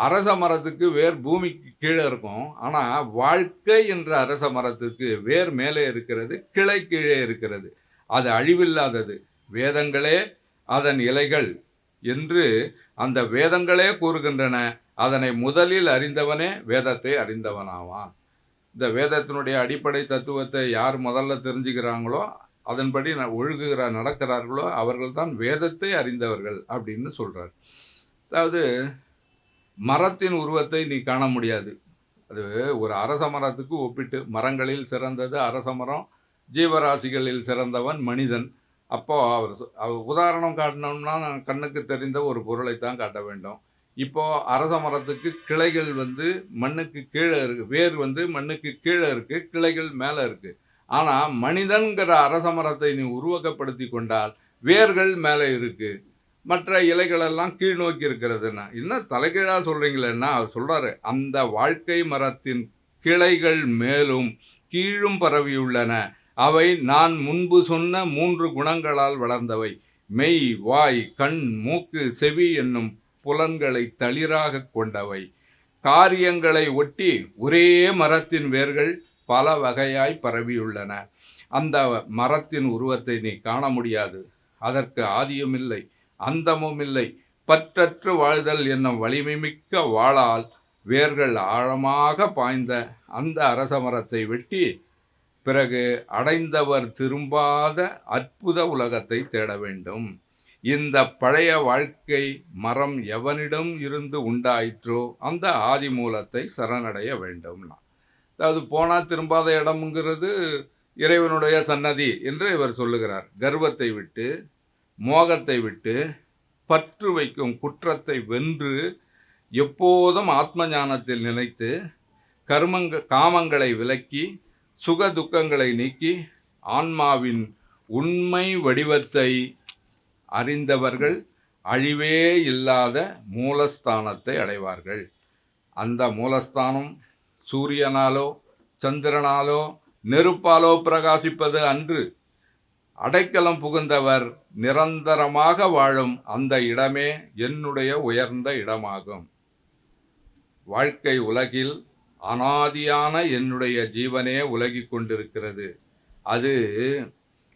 அரச மரத்துக்கு வேர் பூமிக்கு கீழே இருக்கும். ஆனால் வாழ்க்கை என்ற அரச மரத்துக்கு வேர் மேலே இருக்கிறது, கிளை கீழே இருக்கிறது. அது அழிவில்லாதது. வேதங்களே அதன் இலைகள் என்று அந்த வேதங்களே கூறுகின்றன. அதனை முதலில் அறிந்தவனே வேதத்தை அறிந்தவனாவான். இந்த வேதத்தினுடைய அடிப்படை தத்துவத்தை யார் முதல்ல தெரிஞ்சுக்கிறாங்களோ, அதன்படி நடக்கிறார்களோ அவர்கள்தான் வேதத்தை அறிந்தவர்கள் அப்படின்னு சொல்கிறார். அதாவது மரத்தின் உருவத்தை நீ காண முடியாது. அது ஒரு அரச மரத்துக்கு ஒப்பிட்டு, மரங்களில் சிறந்தது அரச மரம், ஜீவராசிகளில் சிறந்தவன் மனிதன். அப்போது அவர் உதாரணம் காட்டணும்னா கண்ணுக்கு தெரிந்த ஒரு பொருளைத்தான் காட்ட வேண்டும். இப்போது அரச மரத்துக்கு கிளைகள் மண்ணுக்கு கீழே இருக்குது, வேர் மண்ணுக்கு கீழே இருக்குது, கிளைகள் மேலே இருக்குது. ஆனால் மனிதன்கிற அரச மரத்தை நீ உருவகப்படுத்தி கொண்டால் வேர்கள் மேலே இருக்குது, மற்ற இலைகளெல்லாம் கீழ் நோக்கி இருக்கிறதுன்னா இன்னும் தலைகீழாக சொல்கிறீங்களேன்னா அவர் சொல்கிறாரு, அந்த வாழ்க்கை மரத்தின் கிளைகள் மேலும் கீழும் பரவியுள்ளன. அவை நான் முன்பு சொன்ன 3 குணங்களால் வளர்ந்தவை. மெய், வாய், கண், மூக்கு, செவி என்னும் புலன்களை தளிராக கொண்டவை. காரியங்களை ஒட்டி ஒரே மரத்தின் வேர்கள் பல வகையாய் பரவியுள்ளன. அந்த மரத்தின் உருவத்தை நீ காண முடியாது. அதற்கு ஆதியும் இல்லை, அந்தமும் இல்லை. பற்றற்று வாழ்தல் என்னும் வலிமைமிக்க வாளால் வேர்கள் ஆழமாக பாய்ந்த அந்த அரச மரத்தை வெட்டி பிறகு அடைந்தவர் திரும்பாத அற்புத உலகத்தை தேட வேண்டும். இந்த பழைய வாழ்க்கை மரம் எவனிடம் இருந்து உண்டாயிற்றோ அந்த ஆதி மூலத்தை சரணடைய வேண்டும்னா. அதாவது போனால் திரும்பாத இடம்ங்கிறது இறைவனுடைய சன்னதி என்று இவர் சொல்லுகிறார். கர்வத்தை விட்டு, மோகத்தை விட்டு, பற்று வைக்கும் குற்றத்தை வென்று எப்போதும் ஆத்ம ஞானத்தில் நினைத்து காமங்களை விலக்கி சுக துக்கங்களை நீக்கி ஆன்மாவின் உண்மை வடிவத்தை அறிந்தவர்கள் அழிவே இல்லாத மூலஸ்தானத்தை அடைவார்கள். அந்த மூலஸ்தானம் சூரியனாலோ சந்திரனாலோ நெருப்பாலோ பிரகாசிப்பது அன்று. அடைக்கலம் புகுந்தவர் நிரந்தரமாக வாழும் அந்த இடமே என்னுடைய உயர்ந்த இடமாகும். வாழ்க்கை உலகில் அனாதியான என்னுடைய ஜீவனே உலகிக் கொண்டிருக்கிறது. அது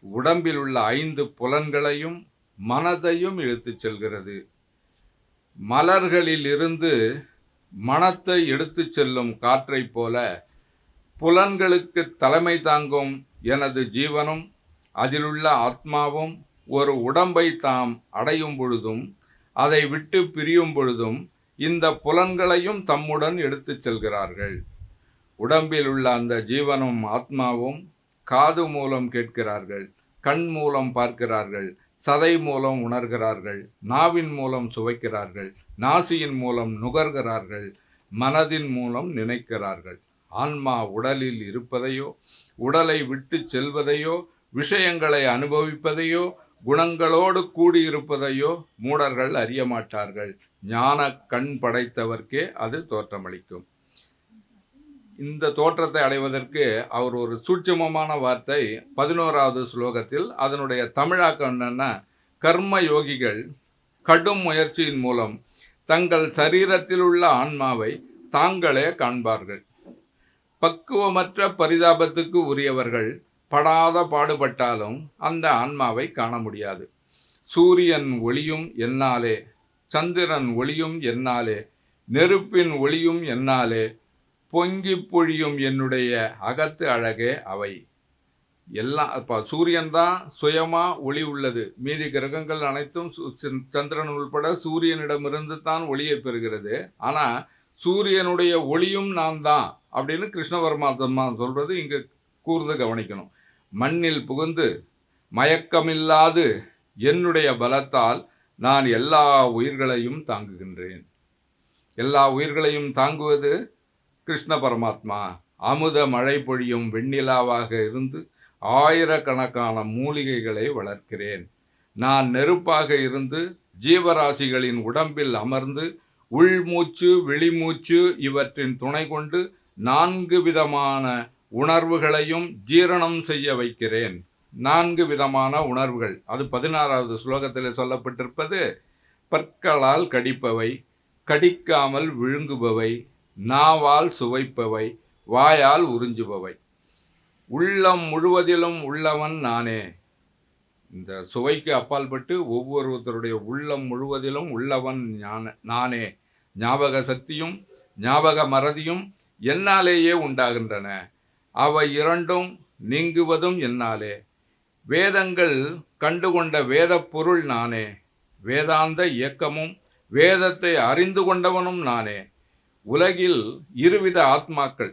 உடம்பில் உள்ள 5 புலன்களையும் மனதையும் இழுத்துச் செல்கிறது. மலர்களில் இருந்து மனத்தை எடுத்துச் செல்லும் காற்றைப் போல புலன்களுக்கு தலைமை தாங்கும் எனது ஜீவனும் அதிலுள்ள ஆத்மாவும் ஒரு உடம்பை தாம் அடையும் பொழுதும் அதை விட்டு பிரியும் பொழுதும் இந்த புலன்களையும் தம்முடன் எடுத்துச் செல்கிறார்கள். உடம்பில் உள்ள அந்த ஜீவனும் ஆத்மாவும் காது மூலம் கேட்கிறார்கள், கண் மூலம் பார்க்கிறார்கள், சதை மூலம் உணர்கிறார்கள், நாவின் மூலம் சுவைக்கிறார்கள், நாசியின் மூலம் நுகர்கிறார்கள், மனதின் மூலம் நினைக்கிறார்கள். ஆன்மா உடலில் இருப்பதையோ, உடலை விட்டு செல்வதையோ, விஷயங்களை அனுபவிப்பதையோ, குணங்களோடு கூடியிருப்பதையோ மூடர்கள் அறிய மாட்டார்கள். ஞான கண் படைத்தவர்க்கே அது தோற்றமளிக்கும். இந்த தோற்றத்தை அடைவதற்கு அவர் ஒரு சூட்சுமமான வார்த்தை 11வது ஸ்லோகத்தில், அதனுடைய தமிழாக்கம் என்னன்னா, கர்ம யோகிகள் கடும் முயற்சியின் மூலம் தங்கள் சரீரத்தில் உள்ள ஆன்மாவை தாங்களே காண்பார்கள். பக்குவமற்ற பரிதாபத்துக்கு உரியவர்கள் படாத பாடுபட்டாலும் அந்த ஆன்மாவை காண முடியாது. சூரியன் ஒளியும் என்னாலே, சந்திரன் ஒளியும் என்னாலே, நெருப்பின் ஒளியும் என்னாலே, பொங்கி பொழியும் என்னுடைய அகத்து அழகே அவை. எல்லாம் இப்போ சூரியன் தான் சுயமாக ஒளி உள்ளது. மீதி கிரகங்கள் அனைத்தும் சந்திரன் உள்பட சூரியனிடமிருந்து தான் ஒளியை பெறுகிறது. ஆனால் சூரியனுடைய ஒளியும் நான் தான் அப்படின்னு கிருஷ்ண பரமாத்மா சொல்கிறது இங்கே கூர்ந்து கவனிக்கணும். மண்ணில் புகுந்து மயக்கமில்லாது என்னுடைய பலத்தால் நான் எல்லா உயிர்களையும் தாங்குகின்றேன். எல்லா உயிர்களையும் தாங்குவது கிருஷ்ண பரமாத்மா. அமுத மழை பொழியும் வெண்ணிலாவாக இருந்து ஆயிரக்கணக்கான மூலிகைகளை வளர்க்கிறேன். நான் நெருப்பாக இருந்து ஜீவராசிகளின் உடம்பில் அமர்ந்து உள்மூச்சு வெளிமூச்சு இவற்றின் துணை கொண்டு 4 விதமான உணர்வுகளையும் ஜீரணம் செய்ய வைக்கிறேன். 4 விதமான உணர்வுகள், அது 16வது ஸ்லோகத்தில் சொல்லப்பட்டிருப்பது. பற்களால் கடிப்பவை, கடிக்காமல் விழுங்குபவை, நாவால் சுவைப்பவை, வாயால் உறிஞ்சுபவை. உள்ளம் முழுவதிலும் உள்ளவன் நானே. இந்த சுவைக்கு அப்பால்பட்டு ஒவ்வொருத்தருடைய உள்ளம் முழுவதிலும் உள்ளவன் நானே. ஞாபக சக்தியும் ஞாபக மறதியும் என்னாலேயே உண்டாகின்றன. அவை இரண்டும் நீங்குவதும் என்னாலே. வேதங்கள் கண்டுகொண்ட வேத பொருள் நானே. வேதாந்த இயக்கமும் வேதத்தை அறிந்து கொண்டவனும் நானே. உலகில் இருவித ஆத்மாக்கள்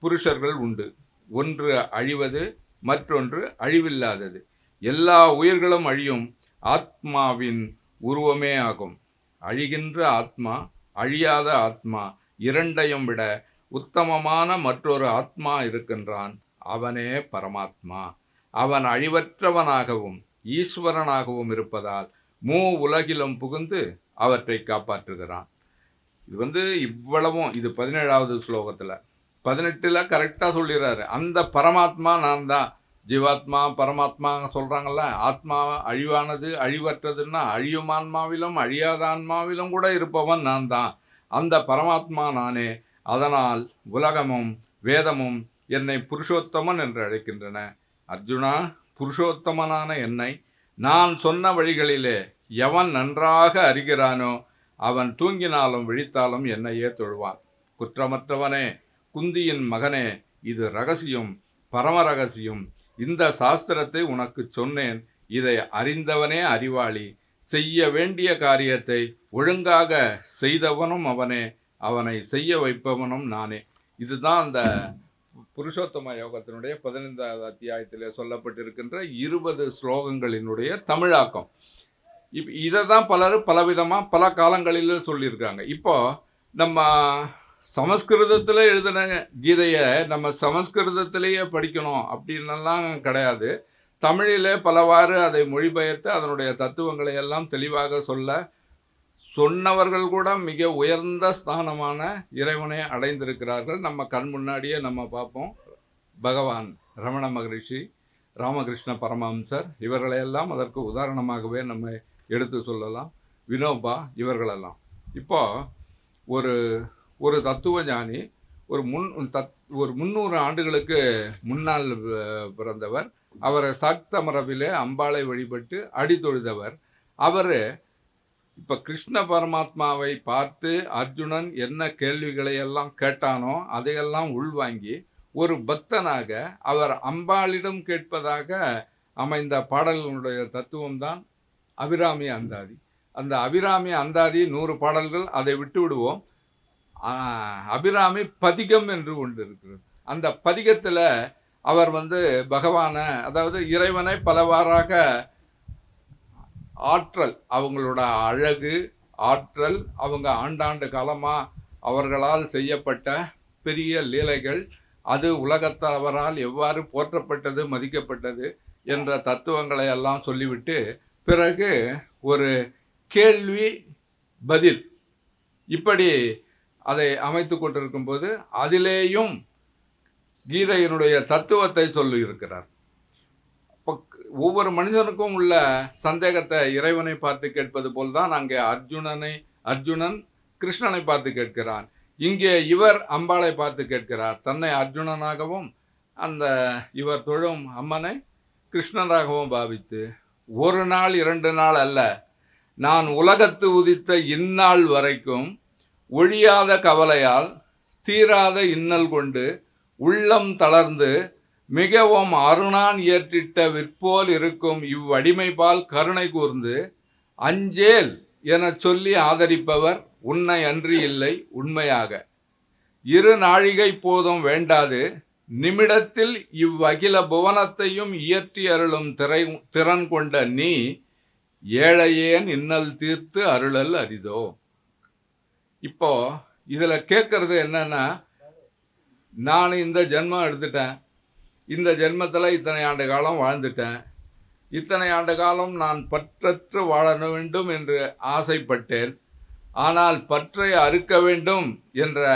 புருஷர்கள் உண்டு. ஒன்று அழிவது, மற்றொன்று அழிவில்லாதது. எல்லா உயிர்களும் அழியும் ஆத்மாவின் உருவமே ஆகும். அழிகின்ற ஆத்மா, அழியாத ஆத்மா இரண்டையும் விட உத்தமமான மற்றொரு ஆத்மா இருக்கின்றான். அவனே பரமாத்மா. அவன் அழிவற்றவனாகவும் ஈஸ்வரனாகவும் இருப்பதால் உலகிலும் புகுந்து அவற்றை காப்பாற்றுகிறான். இது இவ்வளவும் இது 17வது ஸ்லோகத்தில். 18 கரெக்டாக சொல்லிடுறாரு. அந்த பரமாத்மா நான் தான். ஜீவாத்மா பரமாத்மா சொல்கிறாங்கல்ல. ஆத்மா அழிவானது, அழிவற்றதுன்னா அழியும் ஆன்மாவிலும் அழியாத ஆன்மாவிலும் கூட இருப்பவன் நான் தான். அந்த பரமாத்மா நானே. அதனால் உலகமும் வேதமும் என்னை புருஷோத்தமன் என்று அழைக்கின்றன. அர்ஜுனா, புருஷோத்தமனான என்னை நான் சொன்ன வழிகளிலே எவன் நன்றாக அறிகிறானோ அவன் தூங்கினாலும் விழித்தாலும் என்னையே தொழுவான். குற்றமற்றவனே, குந்தியின் மகனே, இது ரகசியம், பரம ரகசியம். இந்த சாஸ்திரத்தை உனக்கு சொன்னேன். இதை அறிந்தவனே அறிவாளி. செய்ய வேண்டிய காரியத்தை ஒழுங்காக செய்தவனும் அவனே, அவனை செய்ய வைப்பவனும் நானே. இதுதான் அந்த புருஷோத்தம யோகத்தினுடைய 15வது அத்தியாயத்திலே சொல்லப்பட்டிருக்கின்ற 20 ஸ்லோகங்களினுடைய தமிழாக்கம். இதை தான் பலர் பலவிதமாக பல காலங்களில் சொல்லியிருக்காங்க. இப்போ நம்ம சமஸ்கிருதத்தில் எழுதின கீதையை நம்ம சமஸ்கிருதத்திலேயே படிக்கணும் அப்படின்னெல்லாம் கிடையாது. தமிழிலே பலவாறு அதை மொழிபெயர்த்து அதனுடைய தத்துவங்களை எல்லாம் தெளிவாக சொன்னவர்கள் கூட மிக உயர்ந்த ஸ்தானமான இறைவனை அடைந்திருக்கிறார்கள். நம்ம கண் முன்னாடியே நம்ம பார்ப்போம். பகவான் ரமண மகரிஷி, ராமகிருஷ்ண பரமஹம்சர் இவர்களையெல்லாம் அதற்கு உதாரணமாகவே நம்ம எடுத்து சொல்லலாம். வினோபா இவர்களெல்லாம். இப்போ ஒரு தத்துவ ஞானி ஒரு 300 ஆண்டுகளுக்கு முன்னால் பிறந்தவர். அவரை சாக்த மரபிலே அம்பாளை வழிபட்டு அடித்தொழுதவர். அவர் இப்போ கிருஷ்ண பரமாத்மாவை பார்த்து அர்ஜுனன் என்ன கேள்விகளை எல்லாம் கேட்டானோ அதையெல்லாம் உள்வாங்கி ஒரு பக்தனாக அவர் அம்பாளிடம் கேட்பதாக அமைந்த பாடல்களுடைய தத்துவம்தான் அபிராமி அந்தாதி. அந்த அபிராமி அந்தாதி 100 பாடல்கள், அதை விட்டு விடுவோம். அபிராமி பதிகம் என்று ஒன்று இருக்கிறது. அந்த பதிகத்தில் அவர் பகவானை, அதாவது இறைவனை பலவாறாக ஆற்றல், அவங்களோட அழகு, ஆற்றல், அவங்க ஆண்டாண்டு காலமாக அவர்களால் செய்யப்பட்ட பெரிய லீலைகள், அது உலகத்தவரால் எவ்வாறு போற்றப்பட்டது, மதிக்கப்பட்டது என்ற தத்துவங்களை எல்லாம் சொல்லிவிட்டு பிறகு ஒரு கேள்வி பதில் இப்படி அதை அமைத்து கொண்டிருக்கும்போது அதிலேயும் கீதையினுடைய தத்துவத்தை சொல்லியிருக்கிறார். ஒவ்வொரு மனுஷனுக்கும் உள்ள சந்தேகத்தை இறைவனை பார்த்து கேட்பது போல்தான் அங்கே அர்ஜுனன் கிருஷ்ணனை பார்த்து கேட்கிறான். இங்கே இவர் அம்பாளை பார்த்து கேட்கிறார். தன்னை அர்ஜுனனாகவும் அந்த இவர் தொழும் அம்மனை கிருஷ்ணனாகவும் பாவித்து, ஒரு நாள் 2 நாள் அல்ல, நான் உலகத்து உதித்த இந்நாள் வரைக்கும் ஒழியாத கவலையால் தீராத இன்னல் கொண்டு உள்ளம் தளர்ந்து மிகவும் அருணான் இயற்றிட்ட விற்போல் இருக்கும் இவ்வடிமைபால் கருணை கூர்ந்து அஞ்சேல் என சொல்லி ஆதரிப்பவர் உன்னை அன்றி இல்லை உண்மையாக. 2 நாழிகை போதும் வேண்டாது நிமிடத்தில் இவ்வகில புவனத்தையும் இயற்றி அருளும் திறன் கொண்ட நீ ஏழையேன் இன்னல் தீர்த்து அருளல் அரிதோ. இப்போ இதில் கேட்கறது என்னன்னா, நான் இந்த ஜென்மம் எடுத்துட்டேன், இந்த ஜென்மத்தில் இத்தனை ஆண்டு காலம் வாழ்ந்துட்டேன், இத்தனை ஆண்டு காலம் நான் பற்றற்று வாழ வேண்டும் என்று ஆசைப்பட்டேன். ஆனால் பற்றை அறுக்க வேண்டும் என்ற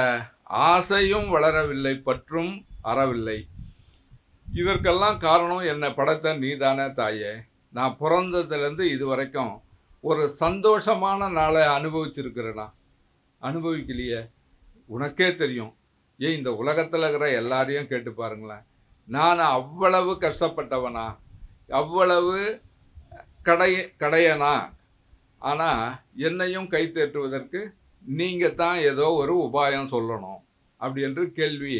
ஆசையும் வளரவில்லை, பற்றும் அறவில்லை. இதற்கெல்லாம் காரணம் என்னை படைத்த நீதானே தாயே. நான் பிறந்ததுலேருந்து இது வரைக்கும் ஒரு சந்தோஷமான நாளை அனுபவிச்சிருக்கிறேனா? அனுபவிக்கலையே. உனக்கே தெரியும். ஏன் இந்த உலகத்தில் இருக்கிற எல்லாரையும் கேட்டு பாருங்களேன். நான் அவ்வளவு கஷ்டப்பட்டவனா, அவ்வளவு கடையனா, ஆனால் என்னையும் கை தேற்றுவதற்கு நீங்கள் தான் ஏதோ ஒரு உபாயம் சொல்லணும் அப்படி என்று கேள்வி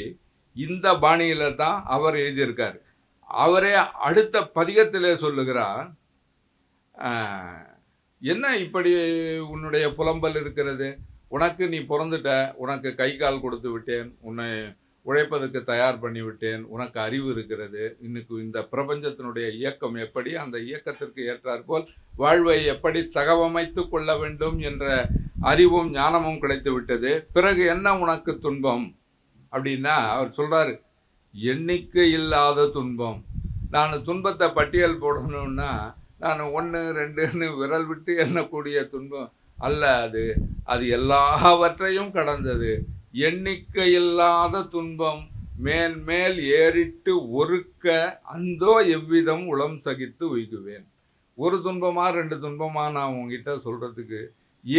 இந்த பாணியில் தான் அவர் எழுதியிருக்கார். அவரே அடுத்த பதிகத்திலே சொல்லுகிறார், என்ன இப்படி உன்னுடைய புலம்பல் இருக்கிறது, உனக்கு நீ பிறந்துட்ட, உனக்கு கை கால் கொடுத்து விட்டேன், உன்னை உழைப்பதற்கு தயார் பண்ணி விட்டேன், உனக்கு அறிவு இருக்கிறது, இன்னைக்கு இந்த பிரபஞ்சத்தினுடைய இயக்கம் எப்படி, அந்த இயக்கத்திற்கு ஏற்றாற்போல் வாழ்வை எப்படி தகவமைத்து கொள்ள வேண்டும் என்ற அறிவும் ஞானமும் கிடைத்து விட்டது, பிறகு என்ன உனக்கு துன்பம் அப்படின்னா அவர் சொல்றாரு, எண்ணிக்கை இல்லாத துன்பம். நான் துன்பத்தை பட்டியல் போடணும்னா நான் 1 2ன்னு விரல் விட்டு எண்ணக்கூடிய துன்பம் அல்ல, அது எல்லாவற்றையும் கடந்தது. எண்ணிக்கை இல்லாத துன்பம் மேல் மேல் ஏறிட்டு ஒருக்க அந்தோ எவ்விதம் உளம் சகித்து உய்குவேன். ஒரு துன்பமா 2 துன்பமா நான் உங்ககிட்ட சொல்றதுக்கு,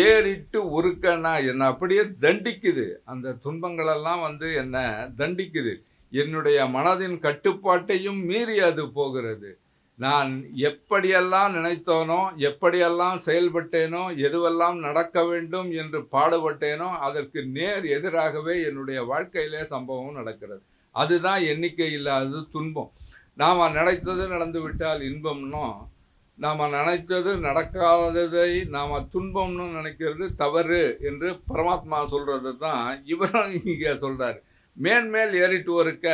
ஏறிட்டு ஒருக்கன்னா என்னை அப்படியே தண்டிக்குது. அந்த துன்பங்களெல்லாம் என்னை தண்டிக்குது. என்னுடைய மனதின் கட்டுப்பாட்டையும் மீறி அது போகிறது. நான் எப்படியெல்லாம் நினைத்தோனோ, எப்படியெல்லாம் செயல்பட்டேனோ, எதுவெல்லாம் நடக்க வேண்டும் என்று பாடுபட்டேனோ அதற்கு நேர் எதிராகவே என்னுடைய வாழ்க்கையிலே சம்பவம் நடக்கிறது. அதுதான் எண்ணிக்கை இல்லாத துன்பம். நாம் நினைத்தது நடந்து விட்டால் இன்பம்னோ, நாம் நினைத்தது நடக்காததை நாம் துன்பம்னு நினைக்கிறது தவறு என்று பரமாத்மா சொல்கிறது தான் இவரும் இங்கே சொல்கிறார். மேன்மேல் ஏறிட்டு ஒருக்க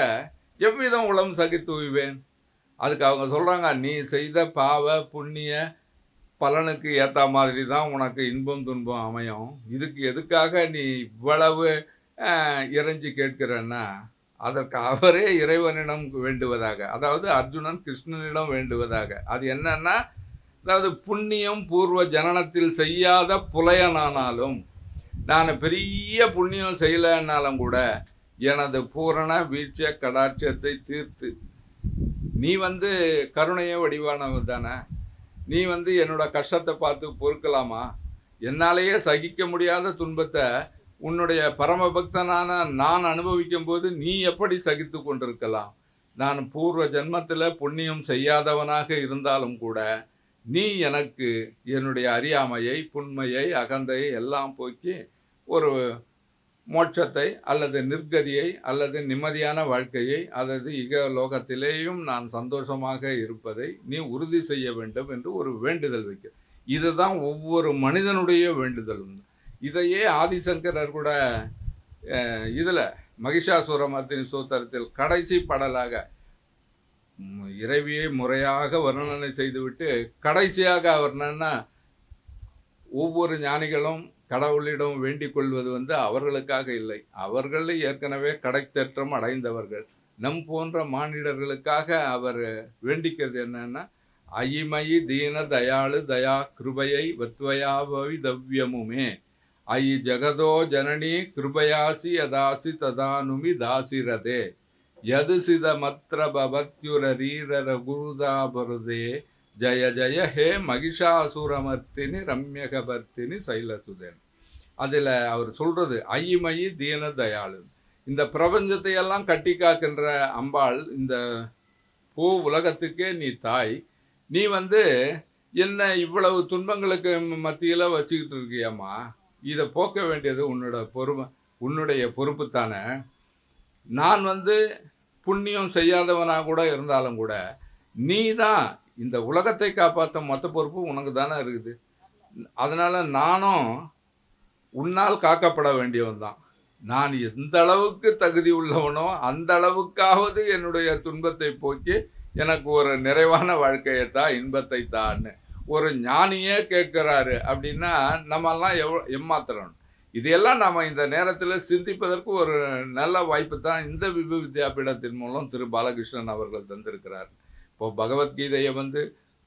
எவ்விதம் உளம் சகித்து உய்வேன். அதுக்கு அவங்க சொல்கிறாங்க, நீ செய்த பாவ புண்ணிய பலனுக்கு ஏற்ற மாதிரி தான் உனக்கு இன்பம் துன்பம் அமையும். இதுக்கு எதுக்காக நீ இவ்வளவு இறைஞ்சி கேட்கிறன்னா, அதற்கு அவரே இறைவனிடம் வேண்டுவதாக, அதாவது அர்ஜுனன் கிருஷ்ணனிடம் வேண்டுவதாக. அது என்னன்னா, அதாவது புண்ணியம் பூர்வ ஜனனத்தில் செய்யாத புலையனானாலும், நான் பெரிய புண்ணியம் செய்யலைன்னாலும் கூட எனது பூரண வீழ்ச்சிய கடாட்சத்தை தீர்த்து, நீ கருணைய வடிவானவர் தானே, நீ என்னோட கஷ்டத்தை பார்த்து பொறுக்கலாமா, என்னாலேயே சகிக்க முடியாத துன்பத்தை உன்னுடைய பரமபக்தனான நான் அனுபவிக்கும் போது நீ எப்படி சகித்து கொண்டிருக்கலாம்? நான் பூர்வ ஜென்மத்தில் புண்ணியம் செய்யாதவனாக இருந்தாலும் கூட நீ எனக்கு என்னுடைய அறியாமையை, புண்மையை, அகந்தையை எல்லாம் போக்கி ஒரு மோட்சத்தை அல்லது நிர்கதியை அல்லது நிம்மதியான வாழ்க்கையை அல்லது இகலோகத்திலேயும் நான் சந்தோஷமாக இருப்பதை நீ உறுதி செய்ய வேண்டும் என்று ஒரு வேண்டுதல் வைக்க. இதுதான் ஒவ்வொரு மனிதனுடைய வேண்டுதலும். இதையே ஆதிசங்கரர் கூட இதில் மகிஷாசுரமர்த்தினி சூத்திரத்தில் கடைசி பாடலாக இறைவியை முறையாக வர்ணனை செய்துவிட்டு கடைசியாக அவர் என்னன்னா, ஒவ்வொரு ஞானிகளும் கடவுளிடம் வேண்டிக் கொள்வது அவர்களுக்காக இல்லை, அவர்கள் ஏற்கனவே கடைத்தேற்றம் அடைந்தவர்கள், நம் போன்ற மானிடர்களுக்காக அவர் வேண்டிக்கிறது என்னன்னா, அயிமயி தீன தயாளு தயா கிருபையை வத்வயாபவி தவ்யமுமே அயி ஜகதோ ஜனனி கிருபயாசி அதாசி ததானுமி தாசிரதே யதுசித மத்ர பவத்யுரீரர குருதாபருதே ஜய ஜய ஹே மகிஷாசுரமர்த்தினி ரம்யகபர்த்தினி சைலசுதன். அதில் அவர் சொல்கிறது ஐமயி தீன தயாளு. இந்த பிரபஞ்சத்தை எல்லாம் கட்டி காக்கின்ற அம்பாள், இந்த பூ உலகத்துக்கே நீ தாய், நீ என்ன இவ்வளவு துன்பங்களுக்கு மத்தியில் வச்சுக்கிட்டு இருக்கியம்மா, இதை போக்க வேண்டியது உன்னுடைய பொறுப்பு தானே. நான் புண்ணியம் செய்யாதவனாக கூட இருந்தாலும் கூட நீ தான் இந்த உலகத்தை காப்பாற்ற மொத்த பொறுப்பு உனக்கு தானே இருக்குது. அதனால் நானும் உன்னால் காக்கப்பட வேண்டியவன் தான். நான் எந்த அளவுக்கு தகுதி உள்ளவனோ அந்த அளவுக்காவது என்னுடைய துன்பத்தை போக்கி எனக்கு ஒரு நிறைவான வாழ்க்கையைத்தான், இன்பத்தை தான்னு ஒரு ஞானியே கேட்குறாரு அப்படின்னா நம்மெல்லாம் ஏமாத்துறோம். இதையெல்லாம் நாம் இந்த நேரத்தில் சிந்திப்பதற்கு ஒரு நல்ல வாய்ப்பு தான் இந்த விபு வித்யாபீடத்தின் மூலம் திரு பாலகிருஷ்ணன் அவர்கள் தந்திருக்கிறார். இப்போது பகவத்கீதையை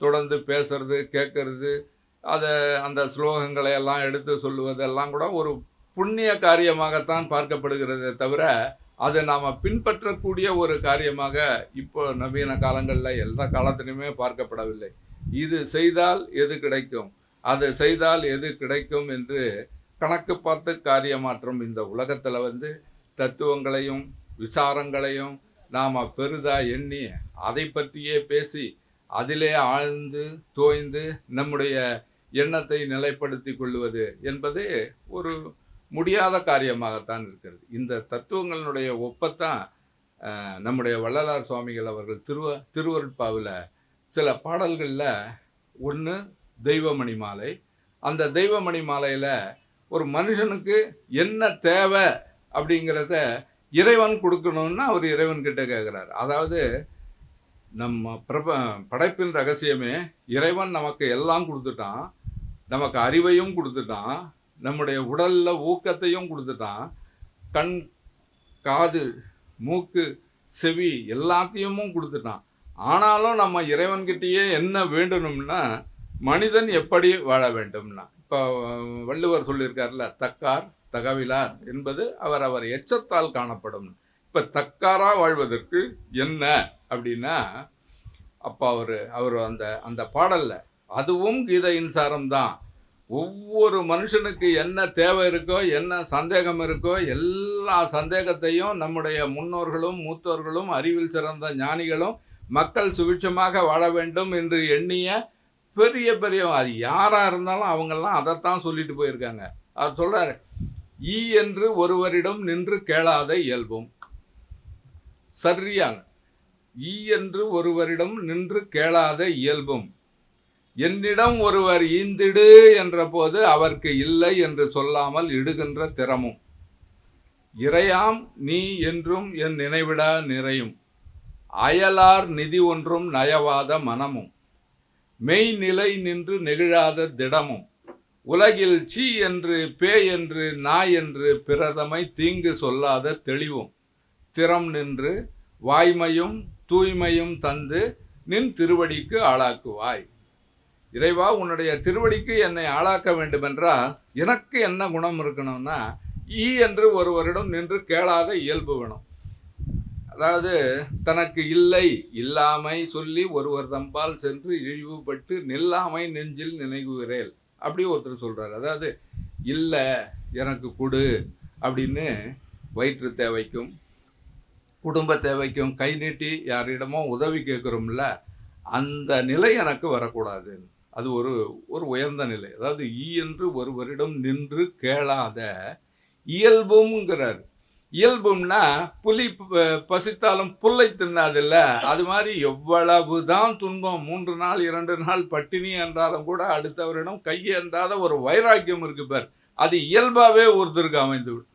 தொடர்ந்து பேசுறது, கேட்கறது, அதை அந்த ஸ்லோகங்களை எல்லாம் எடுத்து சொல்லுவதெல்லாம் கூட ஒரு புண்ணிய காரியமாகத்தான் பார்க்கப்படுகிறதே தவிர அதை நாம் பின்பற்றக்கூடிய ஒரு காரியமாக இப்போ நவீன காலங்களில் எல்லா காலத்திலையுமே பார்க்கப்படவில்லை. இது செய்தால் எது கிடைக்கும், அதை செய்தால் எது கிடைக்கும் என்று கணக்கு பார்த்து காரியமாற்றும் இந்த உலகத்தில் வந்து தத்துவங்களையும் விசாரங்களையும் நாம் பெரிதாக எண்ணி அதை பற்றியே பேசி அதிலே ஆழ்ந்து தோய்ந்து நம்முடைய எண்ணத்தை நிலைப்படுத்தி கொள்வது என்பது ஒரு முடியாத காரியமாகத்தான் இருக்கிறது. இந்த தத்துவங்களுடைய ஒப்பத்தான் நம்முடைய வள்ளலார் சுவாமிகள் அவர்கள் திருவருட்பாவில் சில பாடல்களில் ஒன்று தெய்வமணி மாலை. அந்த தெய்வமணி மாலையில் ஒரு மனுஷனுக்கு என்ன தேவை அப்படிங்கிறத இறைவன் கொடுக்கணும்னு அவர் இறைவன்கிட்ட கேட்குறாரு. அதாவது நம்ம படைப்பின் ரகசியமே இறைவன் நமக்கு எல்லாம் கொடுத்துட்டான், நமக்கு அறிவையும் கொடுத்துட்டான், நம்முடைய உடலில் ஊக்கத்தையும் கொடுத்துட்டான், கண் காது மூக்கு செவி எல்லாத்தையும் கொடுத்துட்டான். ஆனாலும் நம்ம இறைவன்கிட்டயே என்ன வேண்டணும்னா மனிதன் எப்படி வாழ வேண்டும்னா, இப்போ வள்ளுவர் சொல்லியிருக்காருல, தக்கார் தகவிலார் என்பது அவர் எச்சத்தால் காணப்படும். இப்போ தக்காராக வாழ்வதற்கு என்ன அப்படின்னா, அப்போ அவர் அந்த பாடலில் அதுவும் கீதையின் சாரம்தான். ஒவ்வொரு மனுஷனுக்கு என்ன தேவை இருக்கோ, என்ன சந்தேகம் இருக்கோ, எல்லா சந்தேகத்தையும் நம்முடைய முன்னோர்களும் மூத்தோர்களும் அறிவில் சிறந்த ஞானிகளும் மக்கள் சுபிட்சமாக வாழ வேண்டும் என்று எண்ணிய பெரிய பெரிய அது யாராக இருந்தாலும் அவங்கெல்லாம் அதைத்தான் சொல்லிட்டு போயிருக்காங்க. அவர் சொல்கிறார், ஈ என்று ஒருவரிடம் நின்று கேளாத இயல்பும். சரியான ஈ என்று ஒருவரிடம் நின்று கேளாத இயல்பும், என்னிடம் ஒருவர் ஈந்திடு என்ற போது அவருக்கு இல்லை என்று சொல்லாமல் இடுகின்ற திறமும், இறையாம் நீ என்றும் என் நினைவிடா நிறையும், அயலார் நிதி ஒன்றும் நயவாத மனமும், மெய்நிலை நின்று நெகிழாத திடமும், உலகில் சீ என்று பேய் என்று நாய் என்று பிறதமை தீங்கு சொல்லாத தெளிவும், திறம் நின்று வாய்மையும் தூய்மையும் தந்து நின் திருவடிக்கு ஆளாக்குவாய். இறைவா, உன்னுடைய திருவடிக்கு என்னை ஆளாக்க வேண்டுமென்றால் எனக்கு என்ன குணம் இருக்கணும்னா, ஈ என்று ஒருவரிடம் நின்று கேளாத இயல்பு வேணும். அதாவது தனக்கு இல்லை இல்லாமை சொல்லி ஒருவர் தம்பால் சென்று இழிவுபட்டு நில்லாமை நெஞ்சில் நினைவுகிறேன் அப்படி ஒருத்தர் சொல்கிறார். அதாவது இல்லை எனக்கு கொடு அப்படின்னு வயிற்று தேவைக்கும் குடும்ப தேவைக்கும் கை நீட்டி யாரிடமோ உதவி கேட்குறோம்ல, அந்த நிலை எனக்கு வரக்கூடாது. அது ஒரு உயர்ந்த நிலை. அதாவது ஈ என்று ஒருவரிடம் நின்று கேளாத இயல்புங்கிறார். இயல்பும்னா புலி பசித்தாலும் புல்லை தின்னாதில்ல, அது மாதிரி எவ்வளவு தான் துன்பம் 3 நாள் 2 நாள் பட்டினி என்றாலும் கூட அடுத்தவரிடம் கையேந்தாத ஒரு வைராக்கியம் இருக்கு பார், அது இயல்பாகவே ஒருத்தருக்கு அமைந்துவிடும்.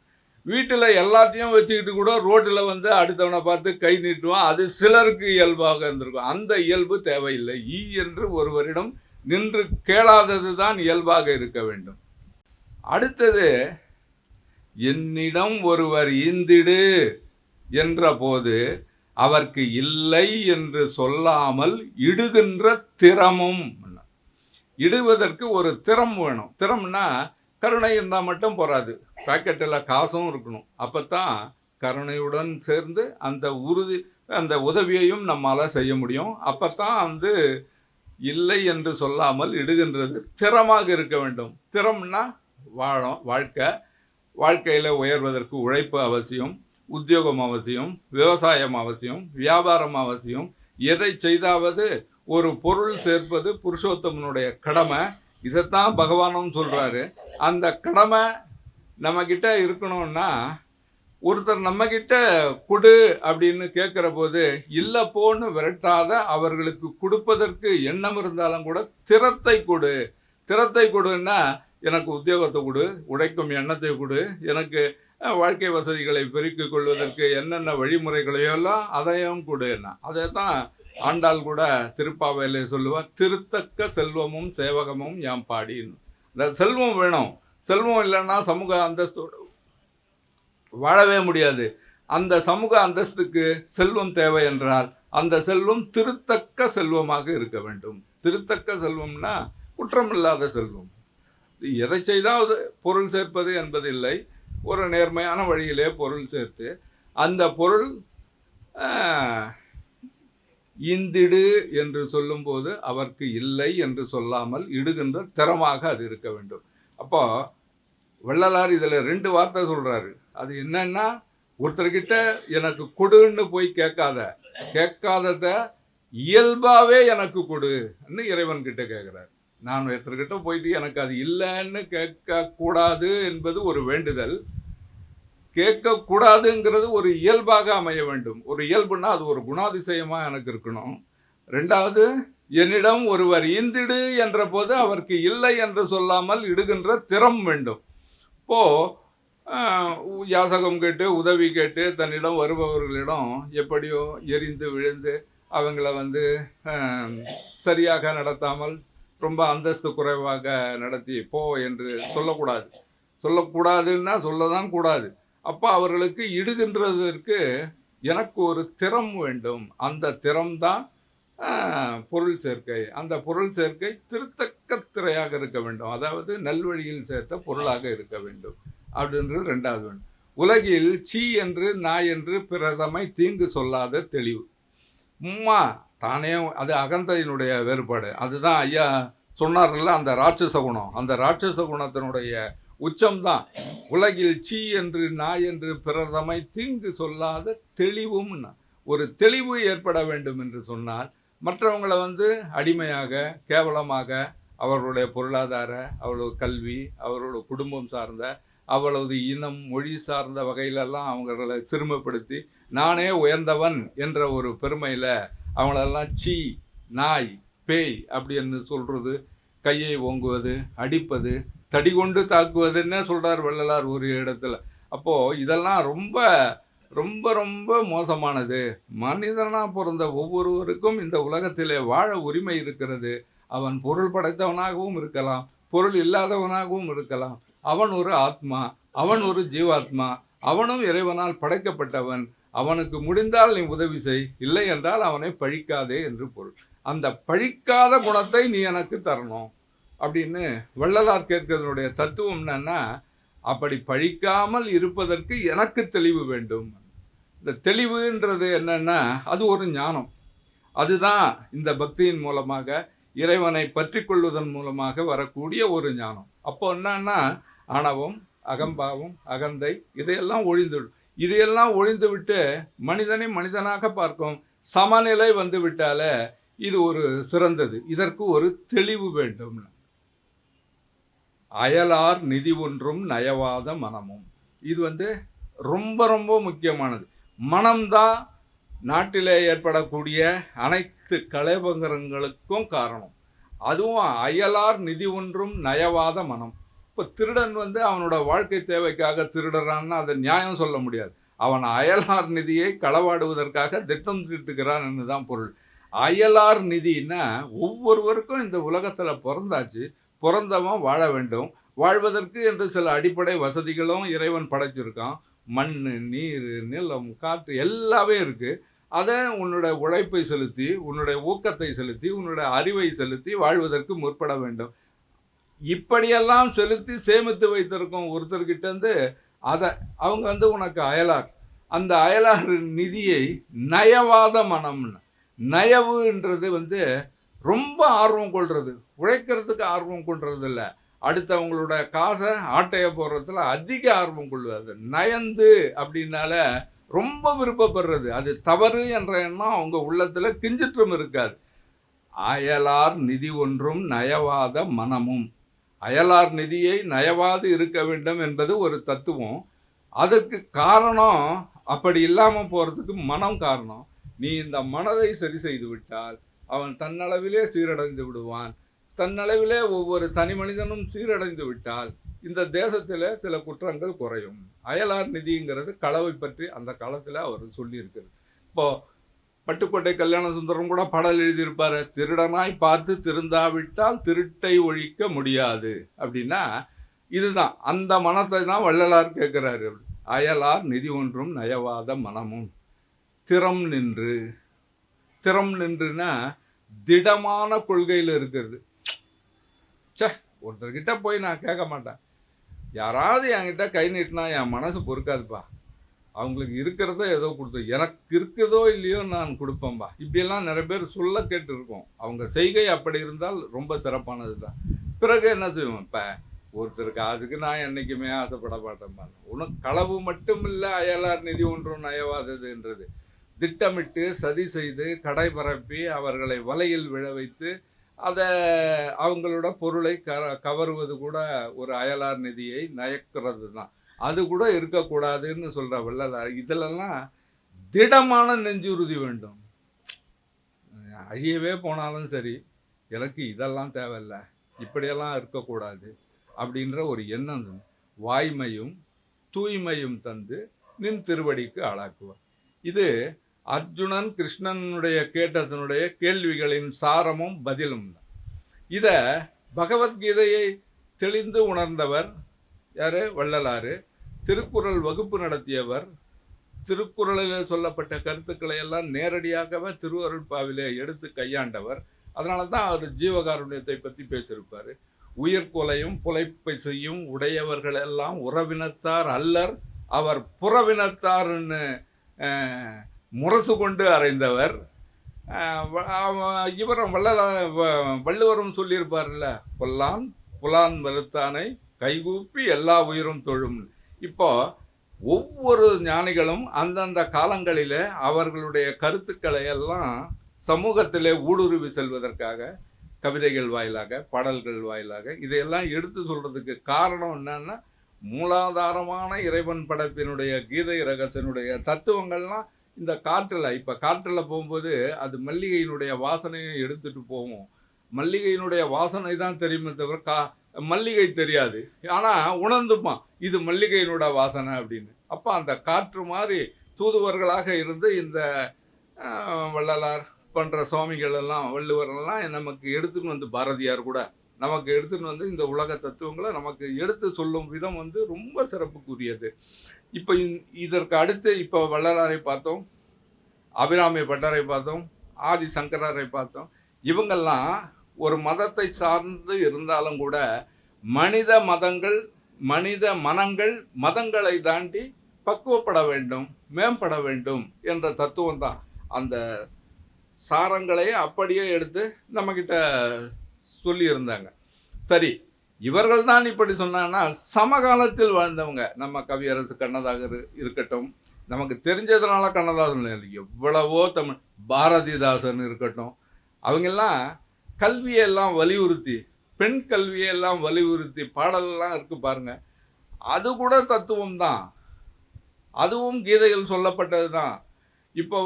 வீட்டில் எல்லாத்தையும் வச்சுக்கிட்டு கூட ரோட்டில் வந்து அடுத்தவனை பார்த்து கை நீட்டுவான், அது சிலருக்கு இயல்பாக இருந்திருக்கும். அந்த இயல்பு தேவையில்லை. ஈ என்று ஒருவரிடம் நின்று கேளாதது தான் இயல்பாக இருக்க வேண்டும். அடுத்தது, என்னிடம் ஒருவர் ஈந்திடு என்ற போது அவருக்கு இல்லை என்று சொல்லாமல் இடுகின்ற திறமும். இடுவதற்கு ஒரு திறம் வேணும். திறம்னா கருணை இருந்தால் மட்டும் போராது, பாக்கெட்டில் காசும் இருக்கணும். அப்போ தான் கருணையுடன் சேர்ந்து அந்த உதவியையும் நம்மளால் செய்ய முடியும். அப்போ தான் வந்து இல்லை என்று சொல்லாமல் இடுகின்றது திறமாக இருக்க வேண்டும். திறம்னா வாழ்க்கையில் உயர்வதற்கு உழைப்பு அவசியம், உத்தியோகம் அவசியம், விவசாயம் அவசியம், வியாபாரம் அவசியம். எதை செய்தாவது ஒரு பொருள் சேர்ப்பது புருஷோத்தமனுடைய கடமை. இதைத்தான் பகவானும் சொல்கிறாரு. அந்த கடமை நம்மக்கிட்ட இருக்கணும்னா, ஒருத்தர் நம்மக்கிட்ட கொடு அப்படின்னு கேட்குற போது இல்லை போன்னு விரட்டாத, அவர்களுக்கு கொடுப்பதற்கு எண்ணம் இருந்தாலும் கூட திறத்தை கொடு. திறத்தை கொடுன்னா, எனக்கு உத்தியோகத்தை கொடு, உழைக்கும் எண்ணத்தை கொடு, எனக்கு வாழ்க்கை வசதிகளை பெருக்கிக் கொள்வதற்கு என்னென்ன வழிமுறைகளையெல்லாம் அதையும் கொடுன்னா. அதை தான் ஆண்டாள் கூட திருப்பாவையிலே சொல்லுவார், திருத்தக்க செல்வமும் சேவகமும் யாம் பாடின்னு. இந்த செல்வம் வேணும். செல்வம் இல்லைன்னா சமூக அந்தஸ்தோடு வாழவே முடியாது. அந்த சமூக அந்தஸ்துக்கு செல்வம் தேவை என்றால் அந்த செல்வம் திருத்தக்க செல்வமாக இருக்க வேண்டும். திருத்தக்க செல்வம்னா குற்றமில்லாத செல்வம். எதை செய்தாவது பொருள் சேர்ப்பது என்பதில்லை, ஒரு நேர்மையான வழியிலே பொருள் சேர்த்து அந்த பொருள் ஈந்திடு என்று சொல்லும்போது அவருக்கு இல்லை என்று சொல்லாமல் இடுகின்ற திறமாக அது இருக்க வேண்டும். அப்போ வள்ளலார் இதில் 2 வார்த்தை சொல்கிறாரு. அது என்னன்னா, ஒருத்தர்கிட்ட எனக்கு கொடுன்னு போய் கேட்காதத இயல்பாகவே எனக்கு கொடுன்னு இறைவன் கிட்ட கேட்குறாரு. நான் ஒருத்தர்கிட்ட போயிட்டு எனக்கு அது இல்லைன்னு கேட்கக்கூடாது என்பது ஒரு வேண்டுதல். கேட்கக்கூடாதுங்கிறது ஒரு இயல்பாக அமைய வேண்டும். ஒரு இயல்புன்னா அது ஒரு குணாதிசயமாக எனக்கு இருக்கணும். 2வது, என்னிடம் ஒருவர் ஈந்திடு என்ற போது அவருக்கு இல்லை என்று சொல்லாமல் இடுகின்ற திறம் வேண்டும். இப்போது யாசகம் கேட்டு உதவி கேட்டு தன்னிடம் வருபவர்களிடம் எப்படியோ எரிந்து விழுந்து அவங்கள சரியாக நடத்தாமல் ரொம்ப அந்தஸ்து குறைவாக நடத்தி போ என்று சொல்லக்கூடாதுன்னா சொல்லதான் கூடாது. அப்போ அவர்களுக்கு இடுகின்றதற்கு எனக்கு ஒரு திறம் வேண்டும். அந்த திறம்தான் பொருள் சேர்க்கை. அந்த பொருள் சேர்க்கை திருத்தக்க திரையாக இருக்க வேண்டும். அதாவது நல்வழியில் சேர்த்த பொருளாக இருக்க வேண்டும் அப்படின்றது 2வது வேண்டும். உலகில் சீ என்று நாய் என்று பிறதமை தீங்கு சொல்லாத தெளிவு. தானே அது அகந்தையினுடைய வேறுபாடு. அதுதான் ஐயா சொன்னார்ல, அந்த ராட்சச குணம். அந்த ராட்சச குணத்தினுடைய உச்சம்தான் உலகில் சீ என்று நாய் என்று பிறதமை தீங்கு சொல்லாத தெளிவும். ஒரு தெளிவு ஏற்பட வேண்டும் என்று சொன்னால் மற்றவங்களை அடிமையாக கேவலமாக அவர்களுடைய பொருளாதார, அவர்களோட கல்வி, அவர்களோட குடும்பம் சார்ந்த, அவளது இனம் மொழி சார்ந்த வகையிலெல்லாம் அவங்களை சிறுமைப்படுத்தி நானே உயர்ந்தவன் என்ற ஒரு பெருமையில் அவங்களெல்லாம் சீ நாய் பேய் அப்படின்னு சொல்கிறது, கையை ஓங்குவது, அடிப்பது, தடி கொண்டு தாக்குவதுன்னே சொல்கிறார் வள்ளலார் ஒரு இடத்துல. அப்போது இதெல்லாம் ரொம்ப ரொம்ப ரொம்ப மோசமானது. மனிதனாக பிறந்த ஒவ்வொருவருக்கும் இந்த உலகத்திலே வாழ உரிமை இருக்கிறது. அவன் பொருள் படைத்தவனாகவும் இருக்கலாம், பொருள் இல்லாதவனாகவும் இருக்கலாம். அவன் ஒரு ஆத்மா, அவன் ஒரு ஜீவாத்மா, அவனும் இறைவனால் படைக்கப்பட்டவன். அவனுக்கு முடிந்தால் நீ உதவி செய், இல்லை என்றால் அவனை பழிக்காதே என்று பொருள். அந்த பழிக்காத குணத்தை நீ எனக்கு தரணும் அப்படின்னு வள்ளலார் கேட்கிறதுனுடைய தத்துவம் என்னன்னா, அப்படி பழிக்காமல் இருப்பதற்கு எனக்கு தெளிவு வேண்டும். இந்த தெளிவுன்றது என்னன்னா, அது ஒரு ஞானம். அதுதான் இந்த பக்தியின் மூலமாக இறைவனை பற்றி கொள்வதன் மூலமாக வரக்கூடிய ஒரு ஞானம். அப்போ என்னன்னா, ஆணவம், அகம்பாவம், அகந்தை இதையெல்லாம் ஒழிந்துவிடும். இதையெல்லாம் ஒழிந்து விட்டு மனிதனை மனிதனாக பார்க்கும் சமநிலை விட்டாலே இது ஒரு சிறந்தது. இதற்கு ஒரு தெளிவு வேண்டும். அயலார் நிதி ஒன்றும் நயவாத மனமும். இது ரொம்ப ரொம்ப முக்கியமானது. மனம்தான் நாட்டிலே ஏற்படக்கூடிய அனைத்து கலைபங்கரங்களுக்கும் காரணம். அதுவும் அயலார் நிதி ஒன்றும் நயவாத மனம். இப்போ திருடன் அவனோட வாழ்க்கை தேவைக்காக திருடுறான்னு அதை நியாயம் சொல்ல முடியாது. அவன் அயலார் நிதியை களவாடுவதற்காக திட்டம் தீட்டுகிறான் என்று தான் பொருள். அயலார் நிதினா ஒவ்வொருவருக்கும் இந்த உலகத்தில் பிறந்தாச்சு, பிறந்தவன் வாழ வேண்டும். வாழ்வதற்கு என்று சில அடிப்படை வசதிகளும் இறைவன் படைச்சிருக்கான். மண், நீர், நிலம், காற்று எல்லாமே இருக்குது. அதை உன்னோட உழைப்பை செலுத்தி, உன்னுடைய ஊக்கத்தை செலுத்தி, உன்னுடைய அறிவை செலுத்தி வாழ்வதற்கு முற்பட வேண்டும். இப்படியெல்லாம் செலுத்தி சேமித்து வைத்திருக்கும் ஒருத்தர்கிட்டேருந்து அதை அவங்க உனக்கு அயலார். அந்த அயலார் நிதியை நயவாத மனம்னு. நயவுன்றது ரொம்ப ஆர்வம் கொள்வது, உழைக்கிறதுக்கு ஆர்வம் கொள்வது இல்லை, அடுத்தவங்களோட காசை ஆட்டைய போடுறதுல அதிக ஆர்வம் கொள்வது. நயந்து அப்படின்னால ரொம்ப விருப்பப்படுறது. அது தவறு என்ற எண்ணம் அவங்க உள்ளத்தில் கிஞ்சிற்றும் இருக்காது. அயலார் நிதி ஒன்றும் நயவாத மனமும். அயலார் நிதியை நயவாது இருக்க வேண்டும் என்பது ஒரு தத்துவம். அதற்கு காரணம், அப்படி இல்லாமல் போகிறதுக்கு மனம் காரணம். நீ இந்த மனதை சரி செய்து விட்டால் அவன் தன்னளவிலே சீரடைந்து விடுவான். தன்னளவிலே ஒவ்வொரு தனி மனிதனும் சீரடைந்து விட்டால் இந்த தேசத்தில் சில குற்றங்கள் குறையும். அயலார் நிதிங்கிறது களவை பற்றி அந்த காலத்தில் அவர் சொல்லியிருக்கிறது. இப்போது பட்டுக்கோட்டை கல்யாண சுந்தரம் கூட பாடல் எழுதியிருப்பார், திருடனாய் பார்த்து திருந்தாவிட்டால் திருட்டை ஒழிக்க முடியாது அப்படின்னா. இதுதான் அந்த மனத்தை தான் வள்ளலார் கேட்குறாரு. அயலார் நிதி ஒன்றும் நயவாத மனமும். திறம் நின்று. திறம் நின்றுனா திடமான கொள்கையில் இருக்கிறது. ஒருத்தர்கிட்ட போய் நான் கேட்க மாட்டேன். யாராவது என்கிட்ட கை நீட்டினா என் மனசு பொறுக்காதுப்பா. அவங்களுக்கு இருக்கிறத ஏதோ கொடுத்து, எனக்கு இருக்குதோ இல்லையோ நான் கொடுப்பேன்பா. இப்படியெல்லாம் நிறைய பேர் சொல்ல கேட்டு இருக்கோம். அவங்க செய்கை அப்படி இருந்தால் ரொம்ப சிறப்பானது தான். பிறகு என்ன செய்வோம்? இப்போ ஒருத்தர் காசுக்கு நான் என்னைக்குமே ஆசைப்பட மாட்டேன். உனக்கு களவு மட்டும் இல்லை அயலார் நிதி ஒன்றும் நயவாததுன்றது. திட்டமிட்டு சதி செய்து கடை பரப்பி அவர்களை வலையில் விழ வைத்து அதை அவங்களோட பொருளை கவருவது கூட ஒரு அயலார் நிதியை நயக்கிறது தான். அது கூட இருக்கக்கூடாதுன்னு சொல்ற வள்ளலார். இதிலெல்லாம் திடமான நெஞ்சுறுதி வேண்டும். அழியவே போனாலும் சரி, எனக்கு இதெல்லாம் தேவையில்லை, இப்படியெல்லாம் இருக்கக்கூடாது அப்படின்ற ஒரு எண்ணம் வாய்மையும் தூய்மையும் தந்து நின் திருவடிக்கு ஆளாக்குவார். இது அர்ஜுனன் கிருஷ்ணனுடைய கேட்டதனுடைய கேள்விகளின் சாரமும் பதிலும் தான். இதை பகவத்கீதையை தெளிந்து உணர்ந்தவர் யாரு? வள்ளலாறு. திருக்குறள் வகுப்பு நடத்தியவர். திருக்குறளில் சொல்லப்பட்ட கருத்துக்களை எல்லாம் நேரடியாகவே திருவருட்பாவிலே எடுத்து கையாண்டவர். அதனால தான் அவர் ஜீவகாருண்யத்தை பற்றி பேசியிருப்பார். உயிர்கொலையும் புலைப்பை செய்யும் உடையவர்கள் எல்லாம் உறவினத்தார் அல்லர், அவர் புறவினத்தார்னு முரசு கொண்டு அறைந்தவர். இவரும் வள்ளுவரும் சொல்லியிருப்பார்ல, பொல்லான் புலான் மறுத்தானை கைகூப்பி எல்லா உயிரும் தொழும். இப்போ ஒவ்வொரு ஞானிகளும் அந்தந்த காலங்களிலே அவர்களுடைய கருத்துக்களை எல்லாம் சமூகத்திலே ஊடுருவி செல்வதற்காக கவிதைகள் வாயிலாக பாடல்கள் வாயிலாக இதையெல்லாம் எடுத்து சொல்றதுக்கு காரணம் என்னன்னா, மூலாதாரமான இறைவன் படைப்பினுடைய கீதை ரகசியனுடைய தத்துவங்கள்லாம் இந்த காற்றில், இப்போ காற்றில் போகும்போது அது மல்லிகையினுடைய வாசனையை எடுத்துட்டு போவோம். மல்லிகையினுடைய வாசனை தான் தெரியுமே தவிர மல்லிகை தெரியாது. ஆனால் உணர்ந்துமா இது மல்லிகையினோட வாசனை அப்படின்னு. அப்போ அந்த காற்று மாதிரி தூதுவர்களாக இருந்து இந்த வள்ளலார் பண்ணுற சுவாமிகள் எல்லாம் வள்ளுவரெல்லாம் நமக்கு எடுத்துன்னு வந்து, பாரதியார் கூட நமக்கு எடுத்துன்னு வந்து இந்த உலக தத்துவங்களை நமக்கு எடுத்து சொல்லும் விதம் வந்து ரொம்ப சிறப்புக்குரியது. இப்போ இதற்கு அடுத்து இப்போ வள்ளலாரை பார்த்தோம், அபிராமி பட்டரை பார்த்தோம், ஆதி சங்கரரை பார்த்தோம். இவங்கெல்லாம் ஒரு மதத்தை சார்ந்து இருந்தாலும் கூட மனித மதங்கள் மனித மனங்கள் மதங்களை தாண்டி பக்குவப்பட வேண்டும், மேம்பட வேண்டும் என்ற தத்துவம் தான். அந்த சாரங்களை அப்படியே எடுத்து நம்மக்கிட்ட சொல்லியிருந்தாங்க. சரி, இவர்கள் தான் இப்படி சொன்னாங்கன்னா சமகாலத்தில் வாழ்ந்தவங்க நம்ம கவியரசு கண்ணதாசர் இருக்கட்டும், நமக்கு தெரிஞ்சதுனால கண்ணதாசன் எவ்வளவோ தமிழ் பாரதிதாசன் இருக்கட்டும், அவங்கெல்லாம் கல்வியெல்லாம் வலியுறுத்தி, பெண் கல்வியெல்லாம் வலியுறுத்தி பாடலெல்லாம் இருக்கு பாருங்க. அது கூட தத்துவம் தான், அதுவும் கீதையில் சொல்லப்பட்டது தான். இப்போ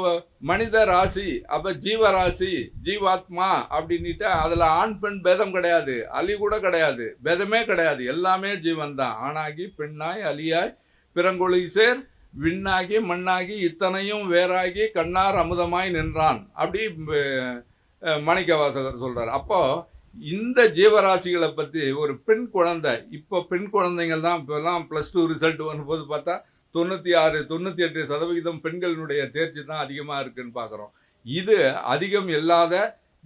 மனித ராசி, அப்போ ஜீவராசி, ஜீவாத்மா அப்படின்ட்டு அதில் ஆண் பெண் பேதம் கிடையாது, அலி கூட கிடையாது, பேதமே கிடையாது, எல்லாமே ஜீவன் தான். ஆணாகி பெண்ணாய் அலியாய் பிறங்கொழி சேர் விண்ணாகி மண்ணாகி இத்தனையும் வேறாகி கண்ணார் அமுதமாய் நின்றான் அப்படி மாணிக்க வாசகர் சொல்கிறார். அப்போது இந்த ஜீவராசிகளை பற்றி ஒரு பெண் குழந்தை, இப்போ பெண் குழந்தைங்கள் தான் இப்போல்லாம் +2 ரிசல்ட் வரும்போது பார்த்தா 96-98% பெண்களினுடைய தேர்ச்சி தான் அதிகமாக இருக்குன்னு பார்க்குறோம். இது அதிகம் இல்லாத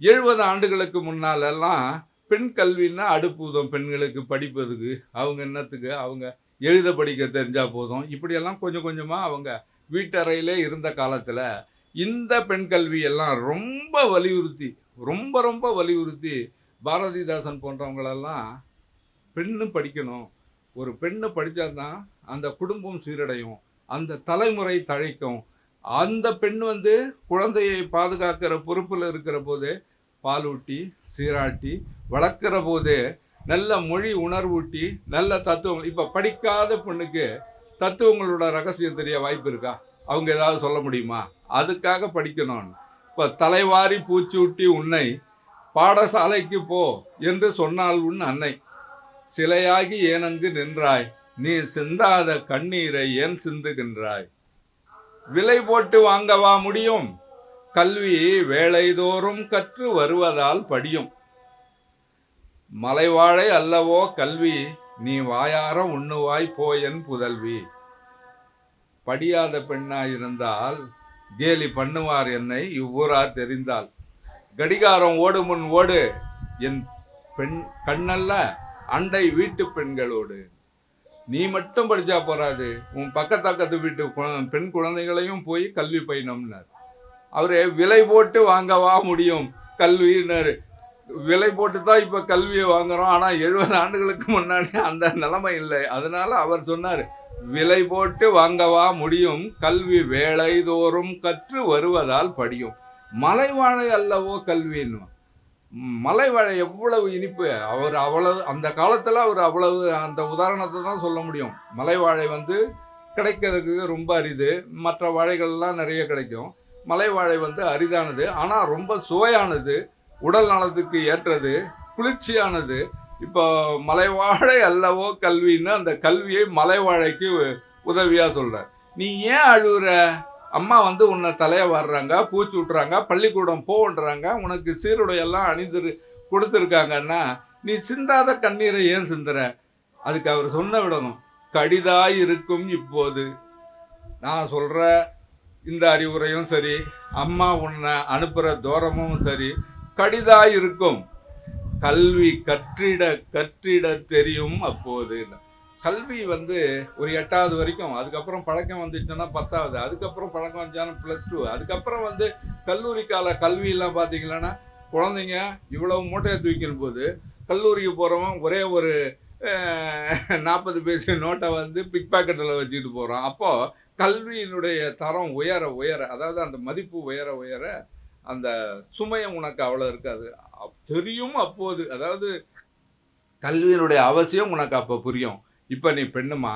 70 ஆண்டுகளுக்கு முன்னாலெல்லாம் பெண் கல்வின்னா அடுப்புதம், பெண்களுக்கு படிப்பதுக்கு அவங்க என்னத்துக்கு, அவங்க எழுத படிக்க தெரிஞ்சால் போதும், இப்படியெல்லாம் கொஞ்சம் கொஞ்சமாக அவங்க வீட்டறையிலே இருந்த காலத்தில் இந்த பெண் கல்வியெல்லாம் ரொம்ப வலியுறுத்தி ரொம்ப வலியுறுத்தி பாரதிதாசன் போன்றவங்களெல்லாம் பெண்ணு படிக்கணும், ஒரு பெண்ணு படித்தாதான் அந்த குடும்பம் சீரடையும், அந்த தலைமுறை தழைக்கும், அந்த பெண் வந்து குழந்தையை பாதுகாக்கிற பொறுப்பில் இருக்கிற போதே பாலூட்டி சீராட்டி வளர்க்குற போதே நல்ல மொழி உணர்வூட்டி நல்ல தத்துவங்கள். இப்போ படிக்காத பெண்ணுக்கு தத்துவங்களோட ரகசியம் தெரிய வாய்ப்பு இருக்கா? அவங்க ஏதாவது சொல்ல முடியுமா? அதுக்காக படிக்கணும்னு. இப்போ தலைவாரி பூச்சூட்டி உன்னை பாடசாலைக்கு போ என்று சொன்னால் உன் அன்னை, சிலையாகி ஏனங்கு நின்றாய், நீ சிந்தாத கண்ணீரை ஏன் சிந்துகின்றாய், விலை போட்டு வாங்கவா முடியும், கல்வி வேளைதோறும் கற்று வருவதால் படியும், மலைவாழை அல்லவோ கல்வி, நீ வாயார உண்ணுவாய் போயன் புதல்வி, படியாத பெண்ணாயிருந்தால் கேலி பண்ணுவார் என்னை இவ்வூரார் தெரிந்தால், கடிகாரம் ஓடு முன் ஓடு என் பெண் கண்ணல்ல அண்டை வீட்டு பெண்களோடு, நீ மட்டும் படித்தா போறாது, உன் பக்கத்து வீட்டு பெண் குழந்தைகளையும் போய் கல்வி பயினம்னார். அவரு விலை போட்டு வாங்கவா முடியும் கல்வினார். விலை போட்டு தான் இப்போ கல்வியை வாங்குறோம். ஆனால் 70 ஆண்டுகளுக்கு முன்னாடி அந்த நிலைமை இல்லை. அதனால அவர் சொன்னார், விலை போட்டு வாங்கவா முடியும், கல்வி வேளைதோறும் கற்று வருவதால் படியும். மலைவாழை அல்லவோ கல்வின்னு. மலைவாழை எவ்வளவு இனிப்பு. அவர் அவ்வளவு அந்த காலத்தில் அவர் அவ்வளவு அந்த உதாரணத்தை தான் சொல்ல முடியும். மலைவாழை வந்து கிடைக்கிறதுக்கு ரொம்ப அரிது. மற்ற வாழைகள்லாம் நிறைய கிடைக்கும். மலைவாழை வந்து அரிதானது, ஆனால் ரொம்ப சுவையானது, உடல் நலத்துக்கு ஏற்றது, குளிர்ச்சியானது. இப்போ மலைவாழை அல்லவோ கல்வின்னு அந்த கல்வியை மலைவாழைக்கு உதவியாக சொல்கிறார். நீ ஏன் அழுகுற? அம்மா வந்து உன்னை தலையை வாடுறாங்க, பூச்சி விட்றாங்க, பள்ளிக்கூடம் போன்றாங்க, உனக்கு சீருடையெல்லாம் அணிந்து கொடுத்துருக்காங்கன்னா நீ சிந்தாத கண்ணீரை ஏன் சிந்துற? அதுக்கு அவர் சொன்ன விடணும், கடிதாய் இருக்கும் இப்போது. நான் சொல்கிற இந்த அறிவுரையும் சரி, அம்மா உன்னை அனுப்புகிற தூரமும் சரி, கடிதாய் இருக்கும். கல்வி கற்றிட கற்றிட தெரியும் அப்போது. கல்வி வந்து ஒரு 8வது வரைக்கும், அதுக்கப்புறம் பழக்கம் வந்துச்சுன்னா 10வது, அதுக்கப்புறம் பழக்கம் வந்துச்சுன்னா +2, அதுக்கப்புறம் வந்து கல்லூரி கால கல்வியெல்லாம் பார்த்தீங்கன்னா குழந்தைங்க இவ்வளவு மூட்டையை தூக்கின போது கல்லூரிக்கு போகிறவன் ஒரே ஒரு 40 பைசா நோட்டை வந்து பிக் பாக்கெட்டில் வச்சுக்கிட்டு போகிறான். அப்போது கல்வியினுடைய தரம் உயர உயர, அதாவது அந்த மதிப்பு உயர உயர அந்த சுமையம் உனக்கு அவ்வளோ இருக்காது. தெரியும் அப்போது, அதாவது கல்வியினுடைய அவசியம் உனக்கு அப்போ புரியும். இப்போ நீ பெண்ணுமா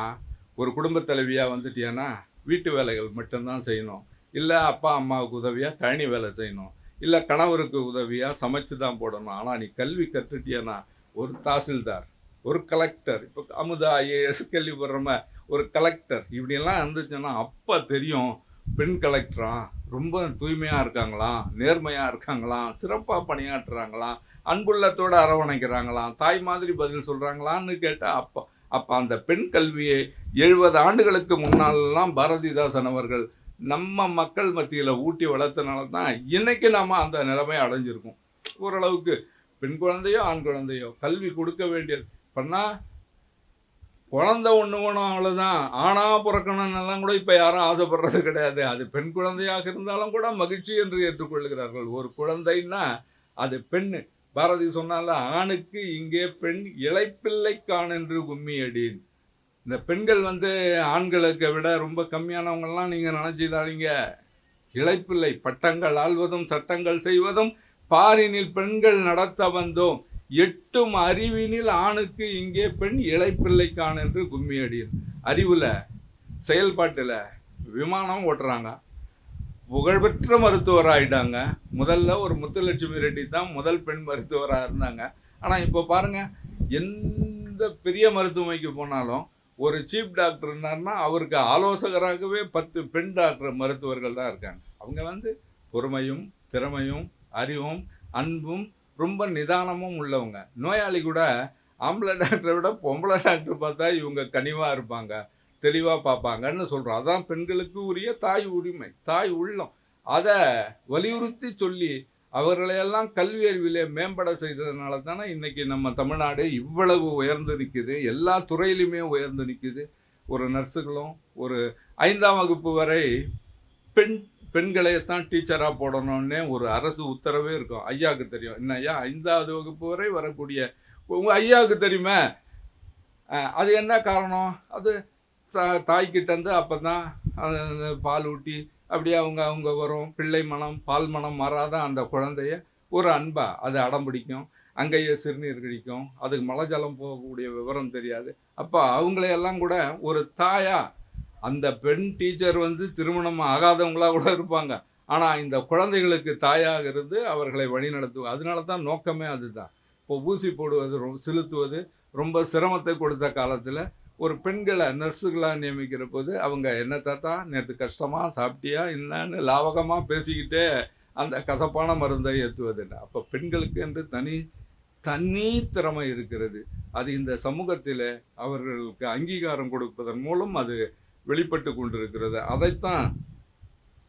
ஒரு குடும்பத் தலைவியாக வந்துட்டியானா வீட்டு வேலைகள் மட்டும்தான் செய்யணும், இல்லை அப்பா அம்மாவுக்கு உதவியாக கழனி வேலை செய்யணும், இல்லை கணவருக்கு உதவியாக சமைச்சு தான் போடணும். ஆனால் நீ கல்வி கற்றுட்டியானா ஒரு தாசில்தார், ஒரு கலெக்டர், இப்போ அமுதா ஐஏஎஸ் கேள்விப்படுறோம, ஒரு கலெக்டர் இப்படியெல்லாம் இருந்துச்சுன்னா அப்போ தெரியும் பெண் கலெக்டராம் ரொம்ப தூய்மையாக இருக்காங்களாம், நேர்மையாக இருக்காங்களாம், சிறப்பாக பணியாற்றுறாங்களாம், அன்புள்ளத்தோடு அரவணைக்கிறாங்களாம், தாய் மாதிரி பதில் சொல்கிறாங்களான்னு கேட்டால் அப்போ அந்த பெண் கல்வியை 70 ஆண்டுகளுக்கு முன்னாலெல்லாம் பாரதிதாசன் அவர்கள் நம்ம மக்கள் மத்தியில் ஊட்டி வளர்த்தனால தான் இன்னைக்கு நாம் அந்த நிலைமை அடைஞ்சிருக்கோம். ஓரளவுக்கு பெண் குழந்தையோ ஆண் குழந்தையோ கல்வி கொடுக்க வேண்டியது பண்ணால் குழந்தை ஒன்று வேணும், அவ்வளோதான். ஆணாக பிறக்கணும்னெல்லாம் கூட இப்போ யாரும் ஆசைப்படுறது கிடையாது. அது பெண் குழந்தையாக இருந்தாலும் கூட மகிழ்ச்சி என்று ஏற்றுக்கொள்கிறார்கள். ஒரு குழந்தைன்னா அது பெண்ணு. பாரதி சொன்னால, ஆணுக்கு இங்கே பெண் இளைப்பிள்ளைக்கான் என்று கும்மி அடின். இந்த பெண்கள் வந்து ஆண்களுக்கு விட ரொம்ப கம்மியானவங்கள்லாம் நீங்கள் நினச்சிதாதீங்க. இளைப்பிள்ளை பட்டங்கள் ஆள்வதும் சட்டங்கள் செய்வதும் பாரினில் பெண்கள் நடத்த வந்தோம், எட்டும் அறிவினில் ஆணுக்கு இங்கே பெண் இளைப்பிள்ளைக்கான் என்று கும்மி அடின். அறிவில், செயல்பாட்டில் விமானம் ஓட்டுறாங்க, புகழ்பெற்ற மருத்துவராகிட்டாங்க. முதல்ல ஒரு முத்துலட்சுமி ரெட்டி தான் முதல் பெண் மருத்துவராக இருந்தாங்க. ஆனால் இப்போ பாருங்கள், எந்த பெரிய மருத்துவமனைக்கு போனாலும் ஒரு சீஃப் டாக்டர் இருந்தார்னா அவருக்கு ஆலோசகராகவே 10 பெண் டாக்டர் மருத்துவர்கள் தான் இருக்காங்க. அவங்க வந்து பொறுமையும் திறமையும் அறிவும் அன்பும் ரொம்ப நிதானமும் உள்ளவங்க. நோயாளி கூட ஆம்பளை டாக்டரை விட பொம்பளை டாக்டர் பார்த்தா இவங்க கனிவாக இருப்பாங்க, தெளிவாக பார்ப்பாங்கன்னு சொல்கிறோம். அதான் பெண்களுக்கு உரிய தாய் உரிமை, தாய் உள்ளம். அதை வலியுறுத்தி சொல்லி அவர்களையெல்லாம் கல்வி அறிவிலே மேம்பட செய்ததுனால தானே இன்றைக்கி நம்ம தமிழ்நாடு இவ்வளவு உயர்ந்து நிற்குது, எல்லா துறையிலுமே உயர்ந்து நிற்குது. ஒரு நர்ஸுகளும் ஒரு 5ஆம் வகுப்பு வரை பெண்களையத்தான் டீச்சராக போடணும்னே ஒரு அரசு உத்தரவே இருக்கும். ஐயாவுக்கு தெரியும். என்ன ஐயா, 5வது வகுப்பு வரை வரக்கூடிய உங்கள் ஐயாவுக்கு தெரியுமே. அது என்ன காரணம்? அது தாய்கிட்டேருந்து அப்போ தான் பால் ஊட்டி அப்படியே அவங்க வரும். பிள்ளை மனம் பால் மனம் மாறாத அந்த குழந்தைய ஒரு அன்பா அது அடம் பிடிக்கும், அங்கேயே சிறுநீர் கழிக்கும், அதுக்கு மலை ஜலம் போகக்கூடிய விவரம் தெரியாது. அப்போ அவங்களையெல்லாம் கூட ஒரு தாயா, அந்த பெண் டீச்சர் வந்து திருமணம் ஆகாதவங்களா கூட இருப்பாங்க, ஆனால் இந்த குழந்தைகளுக்கு தாயாக இருந்து அவர்களை வழிநடத்துவோம். அதனால தான் நோக்கமே அதுதான். இப்போ ஊசி போடுவது செலுத்துவது ரொம்ப சிரமத்தை கொடுத்த காலத்தில் ஒரு பெண்களை நர்ஸுகளாக நியமிக்கிற போது அவங்க என்ன தாத்தா நேற்று கஷ்டமாக சாப்பிட்டியா என்னன்னு லாவகமாக பேசிக்கிட்டே அந்த கசப்பான மருந்தை ஏற்றுவதில்லை. அப்போ பெண்களுக்கு என்று தனி திறமை இருக்கிறது. அது இந்த சமூகத்தில் அவர்களுக்கு அங்கீகாரம் கொடுப்பதன் மூலம் அது வெளிப்பட்டு கொண்டிருக்கிறது. அதைத்தான்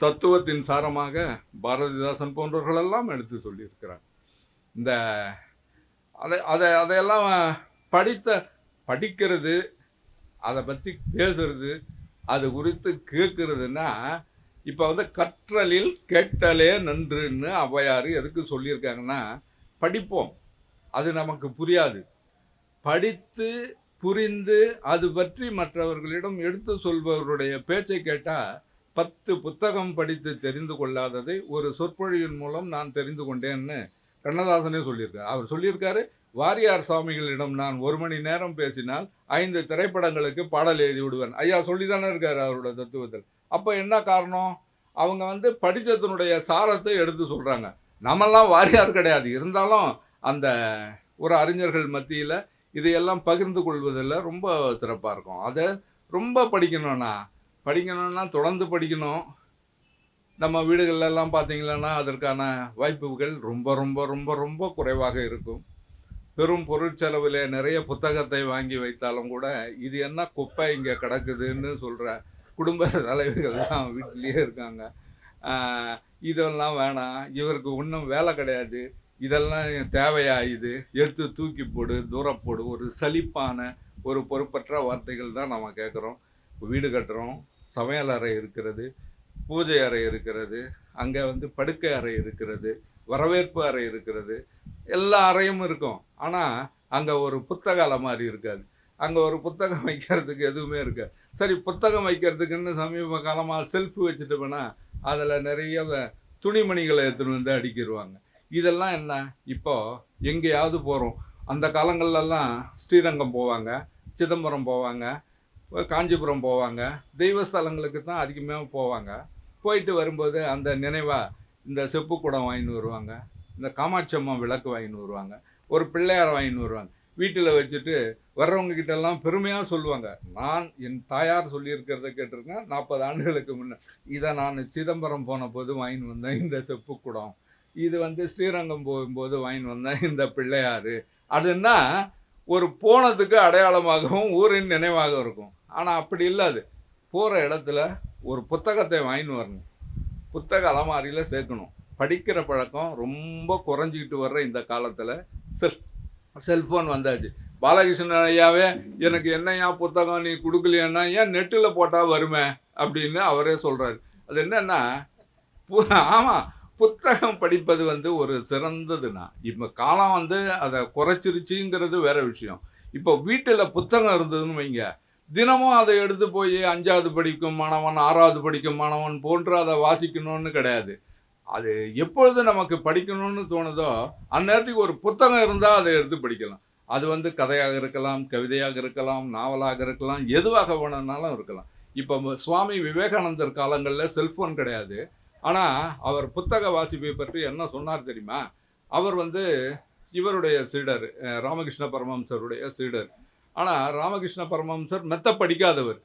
தத்துவத்தின் சாரமாக பாரதிதாசன் போன்றவர்களெல்லாம் எடுத்து சொல்லியிருக்கிறார். இந்த அதையெல்லாம் படிக்கிறது, அதை பற்றி பேசுறது, அது குறித்து கேட்குறதுன்னா, இப்போ வந்து கற்றலில் கேட்டலே நன்றுன்னு ஔவையார் எதுக்கு சொல்லியிருக்காங்கன்னா, படிப்போம், அது நமக்கு புரியாது. படித்து புரிந்து அது பற்றி மற்றவர்களிடம் எடுத்து சொல்பவருடைய பேச்சை கேட்டால் 10 புத்தகம் படித்து தெரிந்து கொள்ளாததை ஒரு சொற்பொழிவின் மூலம் நான் தெரிந்து கொண்டேன்னு கண்ணதாசனே சொல்லியிருக்கார். அவர் சொல்லியிருக்காரு, வாரியார் சாமிகளிடம் நான் 1 மணி நேரம் பேசினால் 5 திரைப்படங்களுக்கு பாடல் எழுதி விடுவேன். ஐயா சொல்லி தானே இருக்காரு அவரோட தத்துவத்தில். அப்போ என்ன காரணம்? அவங்க படித்ததனுடைய சாரத்தை எடுத்து சொல்கிறாங்க. நம்மெல்லாம் வாரியார் கிடையாது, இருந்தாலும் அந்த ஒரு அறிஞர்கள் மத்தியில் இதையெல்லாம் பகிர்ந்து கொள்வதில் ரொம்ப சிறப்பாக இருக்கும். அதை ரொம்ப படிக்கணும்னா தொடர்ந்து படிக்கணும். நம்ம வீடுகள்லாம் பார்த்தீங்கன்னா அதற்கான வாய்ப்புகள் ரொம்ப ரொம்ப ரொம்ப ரொம்ப குறைவாக இருக்கும். பெரும் பொருட்செலவில் நிறைய புத்தகத்தை வாங்கி வைத்தாலும் கூட இது என்ன குப்பை இங்கே கிடக்குதுன்னு சொல்கிற குடும்ப தலைவர்கள் தான் வீட்டிலேயே இருக்காங்க. இதெல்லாம் வேணாம், இவருக்கு ஒன்றும் வேலை கிடையாது, இதெல்லாம் தேவையா, இது எடுத்து தூக்கி போடு, தூரப்போடு, ஒரு சலிப்பான ஒரு பொறுப்பற்ற வார்த்தைகள் தான் நம்ம கேட்குறோம். வீடு கட்டுறோம், சமையல் அறை இருக்கிறது, பூஜை அறை இருக்கிறது, அங்கே படுக்கை அறை இருக்கிறது, வரவேற்பு அறை இருக்கிறது, எல்லா அறையும் இருக்கும். ஆனால் அங்கே ஒரு புத்தக அலமாரி இருக்காது, அங்கே ஒரு புத்தகம் வைக்கிறதுக்கு எதுவுமே இருக்காது. சரி, புத்தகம் வைக்கிறதுக்குன்னு சமீப காலமாக செல்ஃப் வச்சுட்டு போனால் அதில் நிறைய துணிமணிகளை எடுத்துகிட்டு வந்து அடுக்கிடுவாங்க. இதெல்லாம் என்ன? இப்போது எங்கேயாவது போகிறோம், அந்த காலங்கள்லாம் ஸ்ரீரங்கம் போவாங்க, சிதம்பரம் போவாங்க, காஞ்சிபுரம் போவாங்க, தெய்வஸ்தலங்களுக்கு தான் அதிகமாக போவாங்க. போயிட்டு வரும்போது அந்த நினைவாக இந்த செப்பு குடம் வாங்கின்னு வருவாங்க, இந்த காமாட்சி அம்மா விளக்கு வாங்கின்னு வருவாங்க, ஒரு பிள்ளையாரை வாங்கின்னு வருவாங்க. வீட்டில் வச்சுட்டு வர்றவங்க கிட்டெல்லாம் பெருமையாக சொல்லுவாங்க. நான் என் தாயார் சொல்லியிருக்கிறத கேட்டிருக்கேன் 40 ஆண்டுகளுக்கு முன்னே. இதை நான் சிதம்பரம் போன போது வாங்கின்னு வந்தேன் இந்த செப்பு குடம், இது ஸ்ரீரங்கம் போகும்போது வாங்கின்னு வந்தேன் இந்த பிள்ளையார். அதுன்னா ஒரு போனதுக்கு அடையாளமாகவும் ஊரின் நினைவாக இருக்கும். ஆனால் அப்படி இல்லாது, போகிற இடத்துல ஒரு புத்தகத்தை வாங்கின்னு வரணும், புத்தக அலமாரியில் சேர்க்கணும். படிக்கிற பழக்கம் ரொம்ப குறைஞ்சிக்கிட்டு வர்ற இந்த காலத்தில் செல்ஃபோன் வந்தாச்சு. பாலகிருஷ்ணன் ஐயாவே எனக்கு என்னையா புத்தகம் நீ கொடுக்கலையன்னா, ஏன் நெட்டில் போட்டால் வருமே அப்படின்னு அவரே சொல்கிறாரு. அது என்னன்னா, ஆமாம், புத்தகம் படிப்பது ஒரு சிறந்ததுன்னா, இப்போ காலம் அதை குறைச்சிருச்சுங்கிறது வேற விஷயம். இப்போ வீட்டில் புத்தகம் இருந்ததுன்னு வைங்க, தினமும் அதை எடுத்து போய் 5வது படிக்கும் மாணவன், 6வது படிக்கும் மாணவன் போன்று அதை வாசிக்கணும்னு கிடையாது. அது எப்பொழுது நமக்கு படிக்கணும்னு தோணுதோ அந்நேரத்துக்கு ஒரு புத்தகம் இருந்தால் அதை எடுத்து படிக்கலாம். அது கதையாக இருக்கலாம், கவிதையாக இருக்கலாம், நாவலாக இருக்கலாம், எதுவாக வேணும்னாலும் இருக்கலாம். இப்போ சுவாமி விவேகானந்தர் காலங்களில் செல்ஃபோன் கிடையாது. ஆனால் அவர் புத்தக வாசிப்பை பற்றி என்ன சொன்னார் தெரியுமா? அவர் இவருடைய சீடர், ராமகிருஷ்ண பரமஹம்சருடைய சீடர். ஆனால் ராமகிருஷ்ண பரமஹம்சர் மெத்த படிக்காதவர்.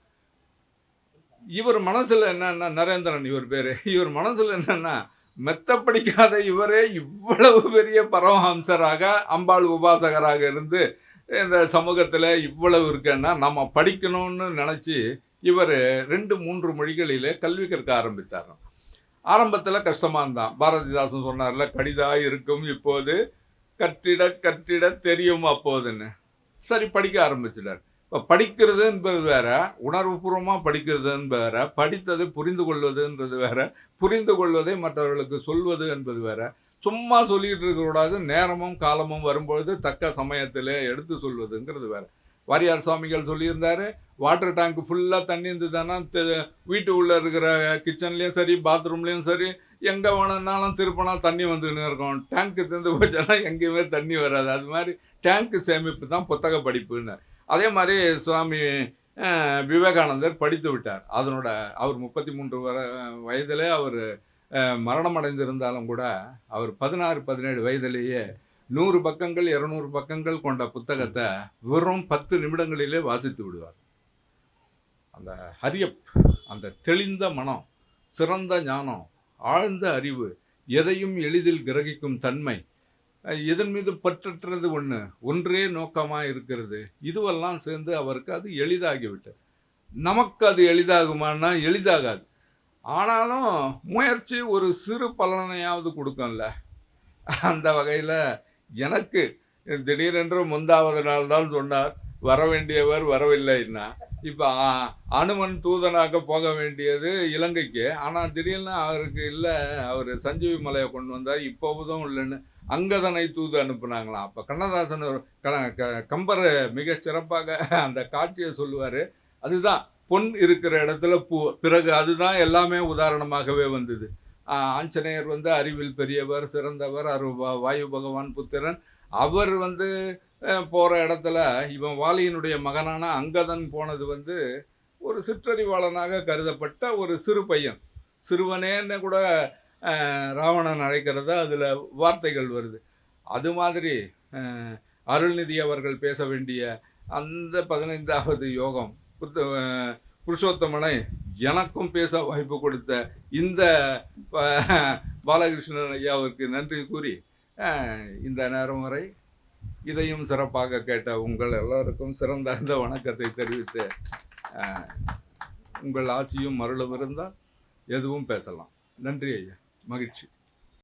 இவர் மனசில் என்னன்னா, நரேந்திரன் இவர் பேர், இவர் மனசில் என்னன்னா, மெத்த படிக்காத இவரே இவ்வளவு பெரிய பரமஹம்சராக, அம்பாள் உபாசகராக இருந்து இந்த சமூகத்தில் இவ்வளவு இருக்குன்னா நம்ம படிக்கணும்னு நினச்சி இவர் 2-3 மொழிகளிலே கல்வி கற்க ஆரம்பித்தார். ஆரம்பத்தில் கஷ்டமாக இருந்தான். பாரதிதாசன் சொன்னார்ல, கடிதா இருக்கும் இப்போது, கற்றிட கற்றிட தெரியும் அப்போதுன்னு. சரி, படிக்க ஆரம்பிச்சிட்டார். இப்போ படிக்கிறது என்பது வேற, உணர்வுபூர்வமாக படிக்கிறதுன்னு வேற, படித்ததை புரிந்து கொள்வதுன்றது வேற, புரிந்து கொள்வதை மற்றவர்களுக்கு சொல்வது என்பது வேற. சும்மா சொல்லிகிட்டு இருக்கக்கூடாது, நேரமும் காலமும் வரும்பொழுது தக்க சமயத்தில் எடுத்து சொல்வதுங்கிறது வேற. வாரியார் சுவாமிகள் சொல்லியிருந்தாரு, வாட்டர் டேங்க் ஃபுல்லாக தண்ணி இருந்ததுன்னா வீட்டு உள்ளே இருக்கிற கிச்சன்லேயும் சரி, பாத்ரூம்லேயும் சரி, எங்கே வேணும்னாலும் திருப்பினா தண்ணி வந்துன்னு இருக்கும். டேங்க்கு திறந்து போச்சுன்னா எங்கேயுமே தண்ணி வராது. அது மாதிரி டேங்க்கு சேமிப்பு தான் புத்தக படிப்புன்னு. அதே மாதிரி சுவாமி விவேகானந்தர் படித்து விட்டார். அவர் 33 வயதிலே அவர் மரணம் அடைந்திருந்தாலும் கூட அவர் 16-17 வயதிலேயே 100 பக்கங்கள் 200 பக்கங்கள் கொண்ட புத்தகத்தை வெறும் 10 நிமிடங்களிலே வாசித்து விடுவார். அந்த ஹரியப், அந்த தெளிந்த மனம், சிறந்த ஞானம், ஆழ்ந்த அறிவு, எதையும் எளிதில் கிரகிக்கும் தன்மை, இதன் மீது பற்றற்றது ஒன்றே நோக்கமாக இருக்கிறது, இதுவெல்லாம் சேர்ந்து அவருக்கு அது எளிதாகிவிட்டு. நமக்கு அது எளிதாகுமானா எளிதாகாது. ஆனாலும் முயற்சி ஒரு சிறு பலனையாவது கொடுக்கும்ல. அந்த வகையில் எனக்கு திடீரென்று முந்தாவது நாள் தான் சொன்னார், வர வேண்டியவர் வரவில்லைன்னா. இப்போ அனுமன் தூதனாக போக வேண்டியது இலங்கைக்கு, ஆனால் திடீர்னு அவருக்கு இல்லை, அவர் சஞ்சீவி மலையை கொண்டு வந்தார், இப்போதும் இல்லைன்னு. அங்கதனை தூது அனுப்புனாங்களாம். அப்போ கண்ணதாசன் கம்பர் மிகச் சிறப்பாக அந்த காட்சியை சொல்லுவார். அதுதான் பொன் இருக்கிற இடத்துல பூ. பிறகு அதுதான் எல்லாமே உதாரணமாகவே வந்தது. ஆஞ்சநேயர் வந்து அறிவில் பெரியவர், சிறந்தவர், வாயு பகவான் புத்திரன். அவர் வந்து போகிற இடத்துல இவன் வாலியினுடைய மகனான அங்கதன் போனது வந்து ஒரு சிற்றறிவாளனாக கருதப்பட்ட ஒரு சிறு பையன். சிறுவனேன்னு கூட ராவணன் அழைக்கிறதா அதில் வார்த்தைகள் வருது. அது மாதிரி அருள்நிதி அவர்கள் பேச வேண்டிய அந்த 15வது யோகம் புருஷோத்தமனை எனக்கும் பேச வாய்ப்பு கொடுத்த இந்த பாலகிருஷ்ணன் ஐயாவிற்கு நன்றி கூறி இந்த நேரம் வரை இதையும் சிறப்பாக கேட்ட உங்கள் எல்லோருக்கும் சிறந்த வணக்கத்தை தெரிவித்து உங்கள் ஆட்சியும் அருளும் இருந்தால் எதுவும் பேசலாம். நன்றி ஐயா, மகிழ்ச்சி.